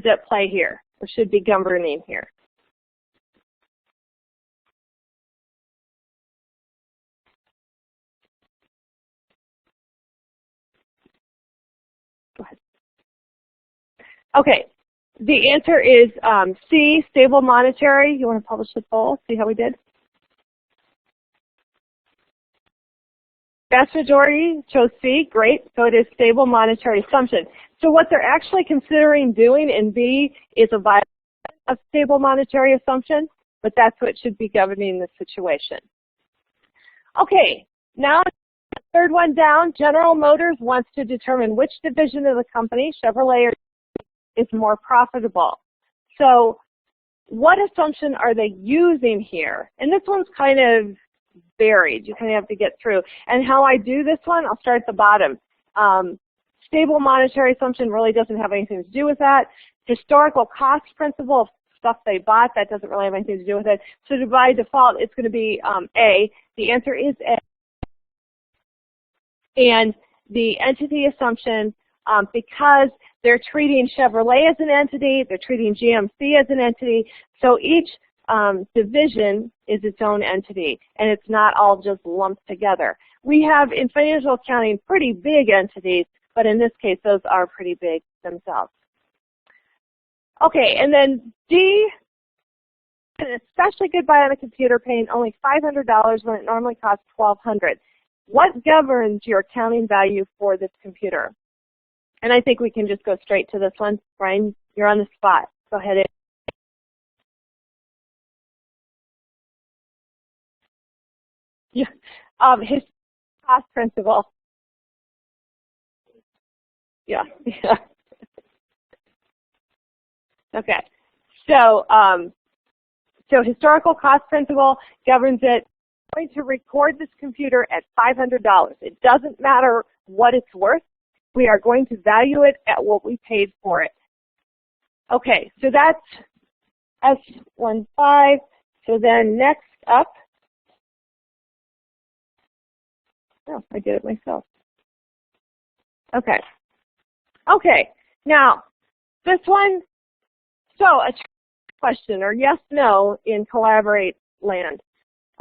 S1: at play here, or should be governing here? Go ahead. Okay, the answer is C, stable monetary. You want to publish the poll, see how we did? Vast majority chose C, great, so it is stable monetary assumption. So what they're actually considering doing in B is a violation of stable monetary assumption, but that's what should be governing the situation. Okay, now the third one down, General Motors wants to determine which division of the company, Chevrolet, is more profitable. So what assumption are they using here? And this one's kind of buried. You kind of have to get through. And how I do this one, I'll start at the bottom. Stable monetary assumption really doesn't have anything to do with that. Historical cost principle of stuff they bought, that doesn't really have anything to do with it. So by default, it's going to be A. The answer is A. And the entity assumption, because they're treating Chevrolet as an entity, they're treating GMC as an entity, so each division is its own entity, and it's not all just lumped together. We have in financial accounting pretty big entities, but in this case, those are pretty big themselves. Okay, and then D, an especially good buy on a computer paying only $500 when it normally costs $1,200. What governs your accounting value for this computer? And I think we can just go straight to this one. Brian, you're on the spot. Go ahead. Yeah. His cost principle. Yeah. Yeah. Okay. So, so historical cost principle governs it. We're going to record this computer at $500. It doesn't matter what it's worth. We are going to value it at what we paid for it. Okay, so that's S15. So then next up, oh, I did it myself. Okay. Okay, now this one, so a question or yes, no in Collaborate land.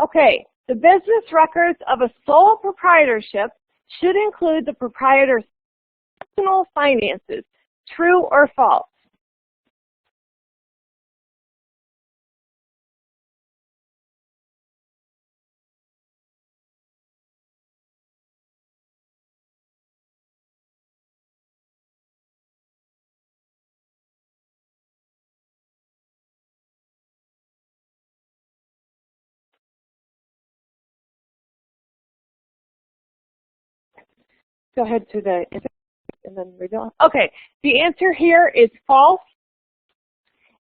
S1: Okay, the business records of a sole proprietorship should include the proprietor's personal finances. True or false? Go ahead to the and then read on. Okay, the answer here is false.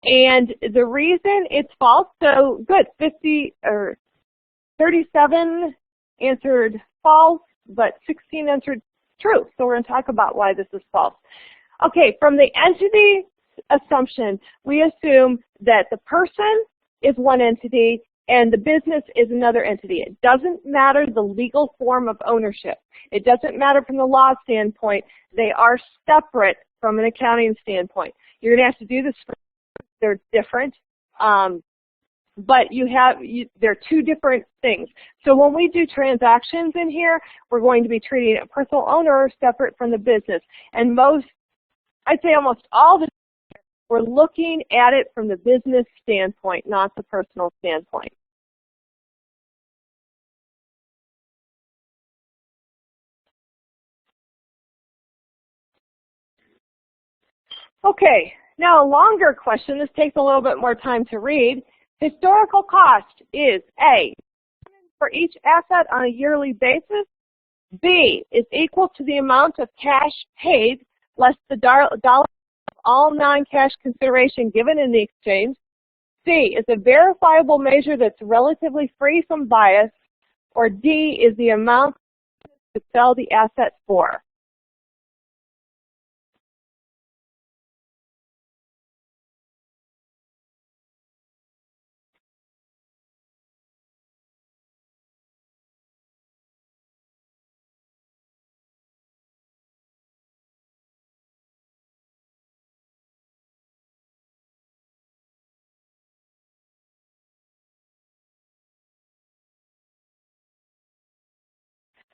S1: And the reason it's false, so good, 50 or 37 answered false, but 16 answered true. So we're going to talk about why this is false. Okay, from the entity assumption, we assume that the person is one entity and the business is another entity. It doesn't matter the legal form of ownership. It doesn't matter from the law standpoint. They are separate from an accounting standpoint. You're going to have to do this. They're different. But they're two different things. So when we do transactions in here, we're going to be treating a personal owner separate from the business. And I'd say almost all the time, we're looking at it from the business standpoint, not the personal standpoint. Okay, now a longer question. This takes a little bit more time to read. Historical cost is A, for each asset on a yearly basis. B, is equal to the amount of cash paid less the dollar of all non-cash consideration given in the exchange. C, is a verifiable measure that's relatively free from bias. Or D, is the amount to sell the asset for.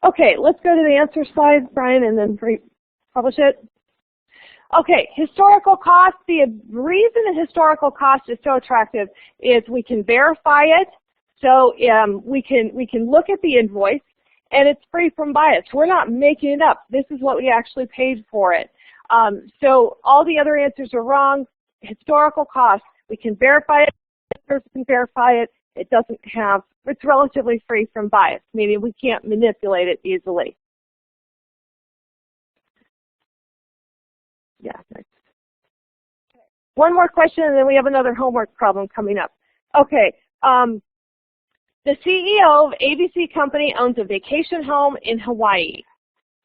S1: Okay, let's go to the answer slide, Brian, and then publish it. Okay, historical cost. The reason that historical cost is so attractive is we can verify it. So we can look at the invoice, and it's free from bias. We're not making it up. This is what we actually paid for it. So all the other answers are wrong. Historical cost, we can verify it. Others can verify it. It's relatively free from bias, meaning we can't manipulate it easily. Yeah. One more question, and then we have another homework problem coming up. Okay. The CEO of ABC Company owns a vacation home in Hawaii,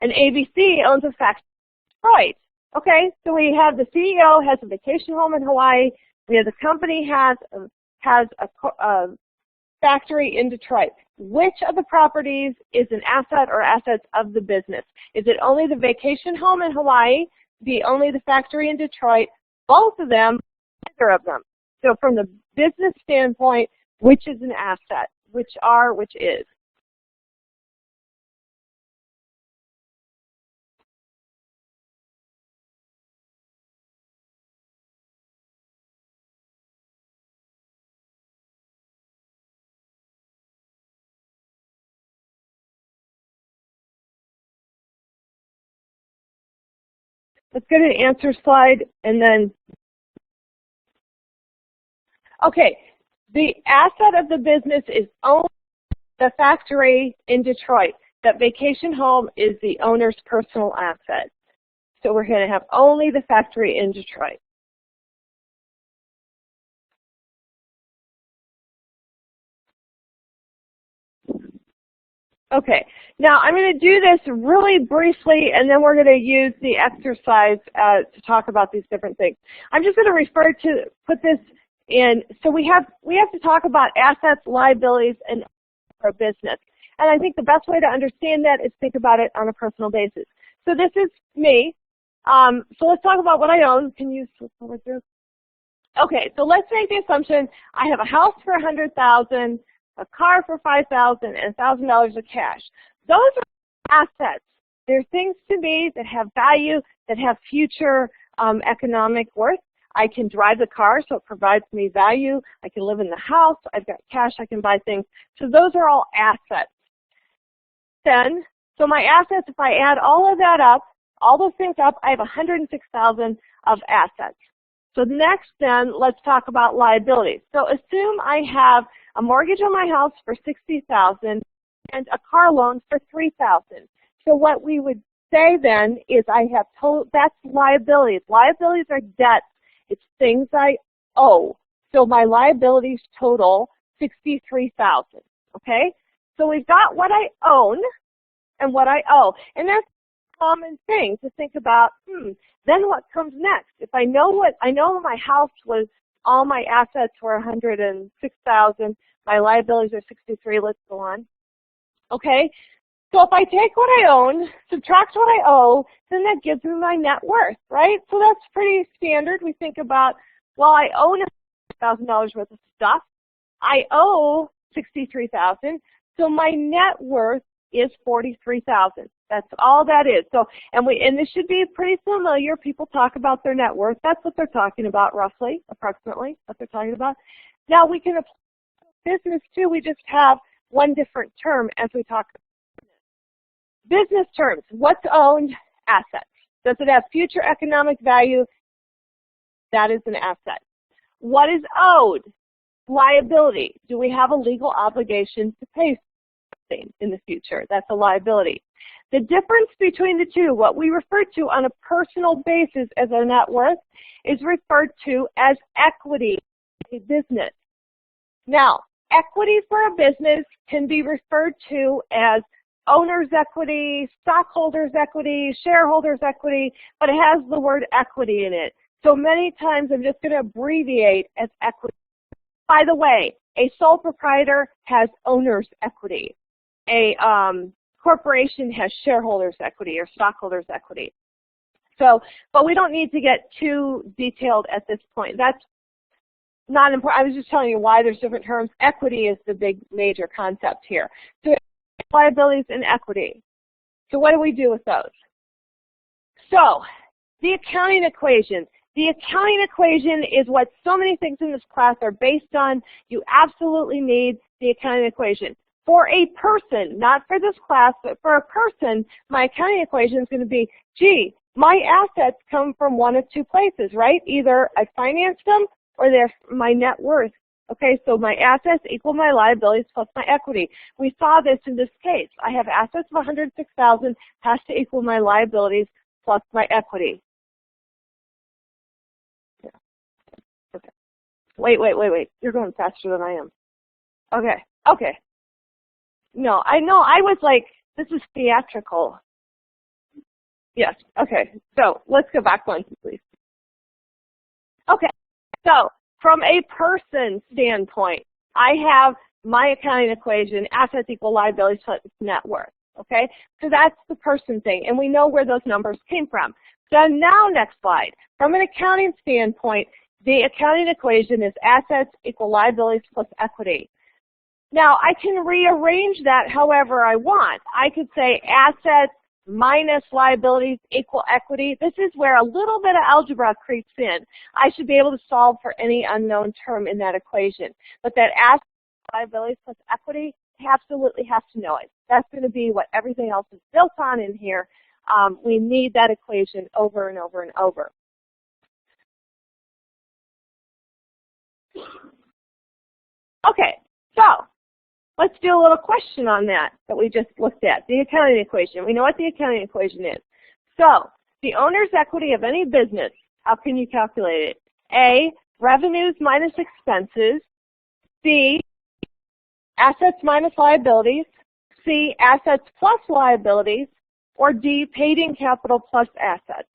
S1: and ABC owns a factory in Detroit. Okay, so we have the CEO has a vacation home in Hawaii. We have the company has a factory in Detroit. Which of the properties is an asset or assets of the business? Is it only the vacation home in Hawaii? Only the factory in Detroit? Both of them? Neither of them. So from the business standpoint, which is an asset? Which is? let's go to the answer slide, and then, okay, the asset of the business is only the factory in Detroit. That vacation home is the owner's personal asset. So we're going to have only the factory in Detroit. Okay, now I'm going to do this really briefly, and then we're going to use the exercise to talk about these different things. I'm just going to put this in. So we have to talk about assets, liabilities, and our business. And I think the best way to understand that is think about it on a personal basis. So this is me. So let's talk about what I own. Can you flip over through? Okay, so let's make the assumption I have a house for $100,000, a car for $5,000, and $1,000 of cash. Those are assets. They're things to me that have value, that have future economic worth. I can drive the car, so it provides me value. I can live in the house. I've got cash. I can buy things. So those are all assets. Then, so my assets, if I add all of that up, all those things up, I have $106,000 of assets. So next then, let's talk about liabilities. So assume I have a mortgage on my house for $60,000 and a car loan for $3,000. So what we would say then is I have total, that's liabilities. Liabilities are debts. It's things I owe. So my liabilities total $63,000, okay? So we've got what I own and what I owe. And that's a common thing to think about, then what comes next? If I know my house was, all my assets were $106,000, my liabilities are $63,000, let's go on. Okay? So if I take what I own, subtract what I owe, then that gives me my net worth, right? So that's pretty standard. We think about, well, I own $1,000 worth of stuff. I owe $63,000. So my net worth is $43,000. That's all that is. So, and this should be pretty familiar. People talk about their net worth. That's what they're talking about, roughly, approximately, what they're talking about. Now we can apply business too. We just have one different term as we talk about business terms. What's owned? Assets. Does it have future economic value? That is an asset. What is owed? Liability. Do we have a legal obligation to pay something in the future? That's a liability. The difference between the two, what we refer to on a personal basis as a net worth, is referred to as equity in a business. Now, equity for a business can be referred to as owner's equity, stockholders' equity, shareholders' equity, but it has the word equity in it. So many times I'm just going to abbreviate as equity. By the way, a sole proprietor has owner's equity. A corporation has shareholders' equity or stockholders' equity. So, but we don't need to get too detailed at this point. That's not important. I was just telling you why there's different terms. Equity is the big major concept here. So liabilities and equity. So what do we do with those? So the accounting equation. The accounting equation is what so many things in this class are based on. You absolutely need the accounting equation. For a person, not for this class, but for a person, my accounting equation is going to be, gee, my assets come from one of two places, right? Either I financed them or they're my net worth. Okay, so my assets equal my liabilities plus my equity. We saw this in this case. I have assets of $106,000 has to equal my liabilities plus my equity. Yeah. Okay. Wait. You're going faster than I am. Okay. No, I know. I was like, this is theatrical. Yes. Okay. So let's go back one, please. Okay. So from a person standpoint, I have my accounting equation, assets equal liabilities plus net worth. Okay. So that's the person thing, and we know where those numbers came from. So now, next slide. From an accounting standpoint, the accounting equation is assets equal liabilities plus equity. Now, I can rearrange that however I want. I could say assets minus liabilities equal equity. This is where a little bit of algebra creeps in. I should be able to solve for any unknown term in that equation. But that assets, liabilities plus equity, absolutely have to know it. That's going to be what everything else is built on in here. We need that equation over and over and over. Okay, so let's do a little question on that we just looked at, the accounting equation. We know what the accounting equation is. So the owner's equity of any business, how can you calculate it? A, revenues minus expenses. B, assets minus liabilities. C, assets plus liabilities. Or D, paid-in capital plus assets.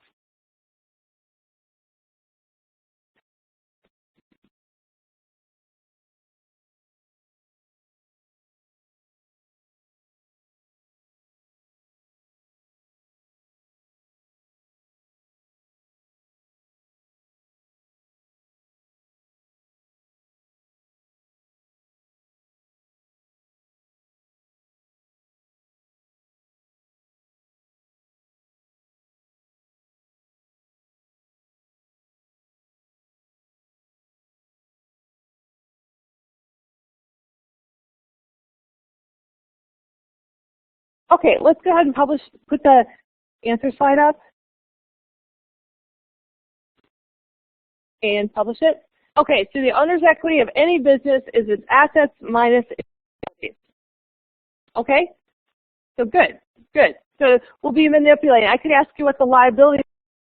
S1: Okay, let's go ahead and put the answer slide up and publish it. Okay, so the owner's equity of any business is its assets minus its liabilities. Okay, so good, good. So we'll be manipulating. I could ask you what the liabilities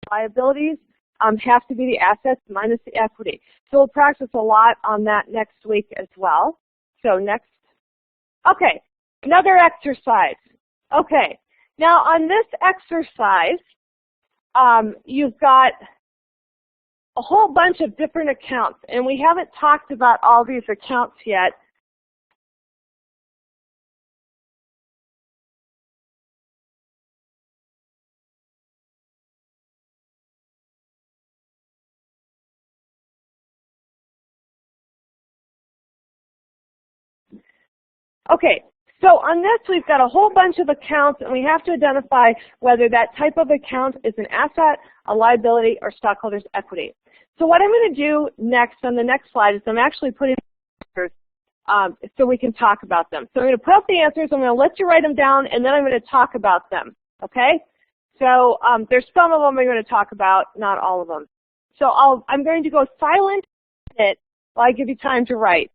S1: have to be the assets minus the equity. So we'll practice a lot on that next week as well. So next, okay, another exercise. Okay, now on this exercise, you've got a whole bunch of different accounts, and we haven't talked about all these accounts yet. Okay, so on this we've got a whole bunch of accounts, and we have to identify whether that type of account is an asset, a liability, or stockholders' equity. So what I'm going to do next on the next slide is I'm actually putting answers so we can talk about them. So I'm going to put up the answers, I'm going to let you write them down, and then I'm going to talk about them, okay? So there's some of them I'm going to talk about, not all of them. So I'm going to go silent while I give you time to write.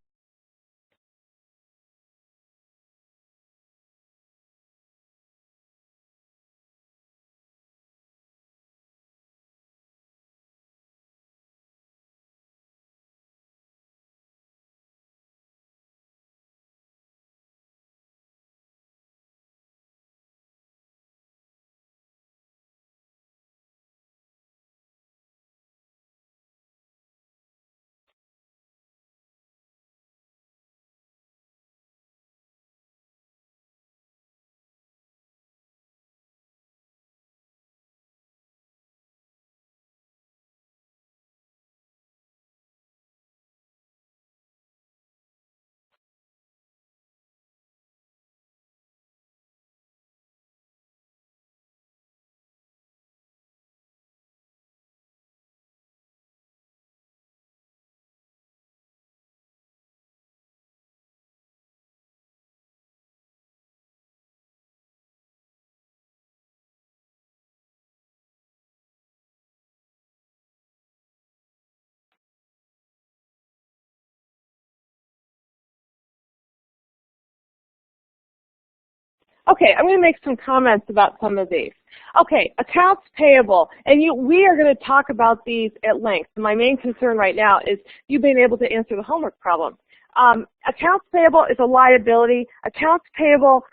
S1: Okay, I'm going to make some comments about some of these. Okay, accounts payable, and we are going to talk about these at length. My main concern right now is you being able to answer the homework problem. Accounts payable is a liability. Accounts payable,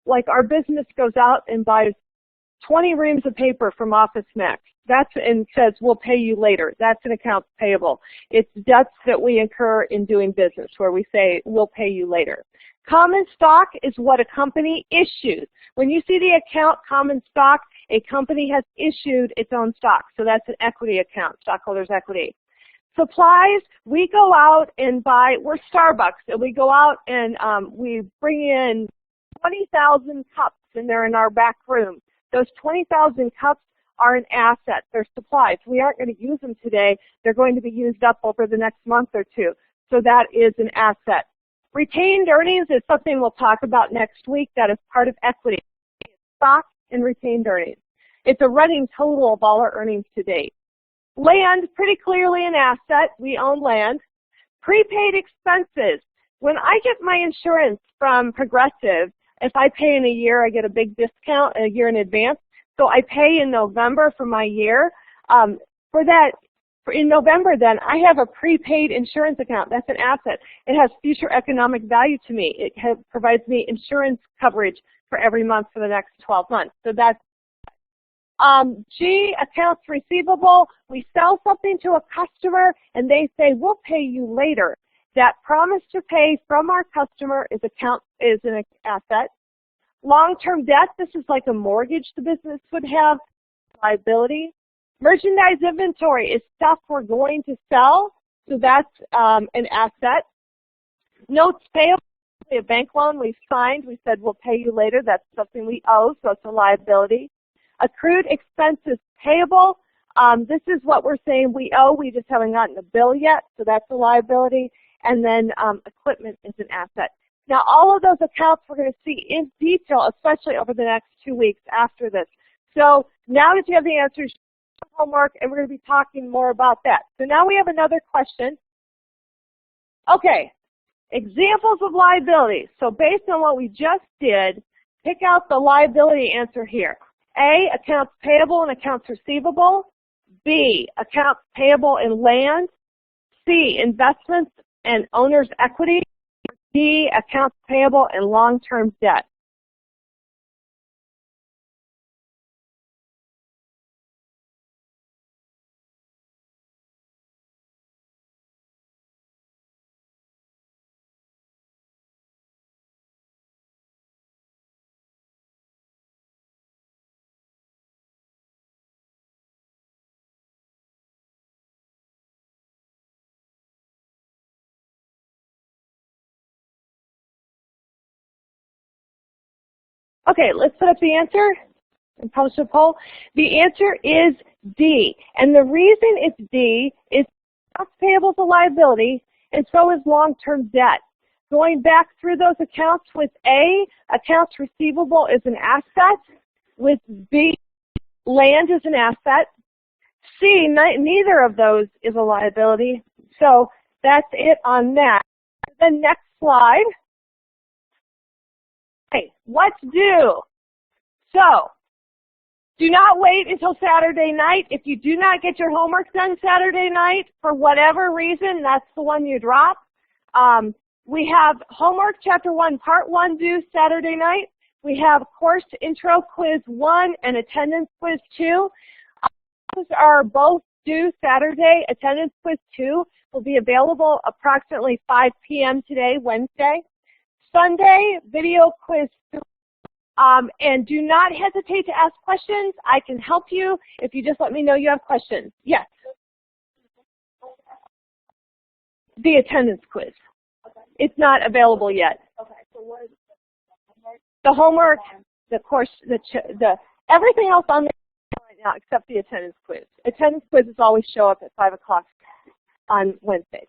S1: like our business goes out and buys 20 reams of paper from Office Max. And says, we'll pay you later. That's an accounts payable. It's debts that we incur in doing business where we say, we'll pay you later. Common stock is what a company issues. When you see the account common stock, a company has issued its own stock. So that's an equity account, stockholders' equity. Supplies, we go out and buy, we're Starbucks, and we go out and we bring in 20,000 cups, and they're in our back room. Those 20,000 cups are an asset. They're supplies. We aren't going to use them today. They're going to be used up over the next month or two. So that is an asset. Retained earnings is something we'll talk about next week. That is part of equity. Stock in retained earnings. It's a running total of all our earnings to date. Land, pretty clearly an asset. We own land. Prepaid expenses. When I get my insurance from Progressive, if I pay in a year, I get a big discount a year in advance. So I pay in November for my year. In November then, I have a prepaid insurance account. That's an asset. It has future economic value to me. It provides me insurance coverage for every month for the next 12 months. So that's G, accounts receivable. We sell something to a customer and they say, we'll pay you later. That promise to pay from our customer is an asset. Long-term debt, this is like a mortgage the business would have. Liability. Merchandise inventory is stuff we're going to sell, so that's an asset. Notes payable, a bank loan we signed, we said we'll pay you later, that's something we owe, so it's a liability. Accrued expenses payable, this is what we're saying we owe, we just haven't gotten a bill yet, so that's a liability. And then equipment is an asset. Now all of those accounts we're going to see in detail, especially over the next 2 weeks after this. So now that you have the answers, homework, and we're going to be talking more about that. So now we have another question. Okay, examples of liabilities. So based on what we just did, pick out the liability answer here. A, accounts payable and accounts receivable. B, accounts payable in land. C, investments and owner's equity. D, accounts payable and long-term debt. Okay, let's put up the answer and publish a poll. The answer is D. And the reason it's D is accounts payable is a liability, and so is long-term debt. Going back through those accounts with A, accounts receivable is an asset. With B, land is an asset. C, neither of those is a liability. So that's it on that. The next slide. Okay, what's due? So, do not wait until Saturday night. If you do not get your homework done Saturday night, for whatever reason, that's the one you drop. We have homework chapter 1, part 1 due Saturday night. We have course intro quiz 1 and attendance quiz 2. Those are both due Saturday. Attendance quiz 2 will be available approximately 5 p.m. today, Wednesday. Sunday, video quiz 3. And do not hesitate to ask questions. I can help you if you just let me know you have questions. Yes? The attendance quiz. Okay. It's not available yet. Okay. So what is the homework, the course, everything else on there right now except the attendance quiz. Attendance quizzes always show up at 5 o'clock on Wednesdays.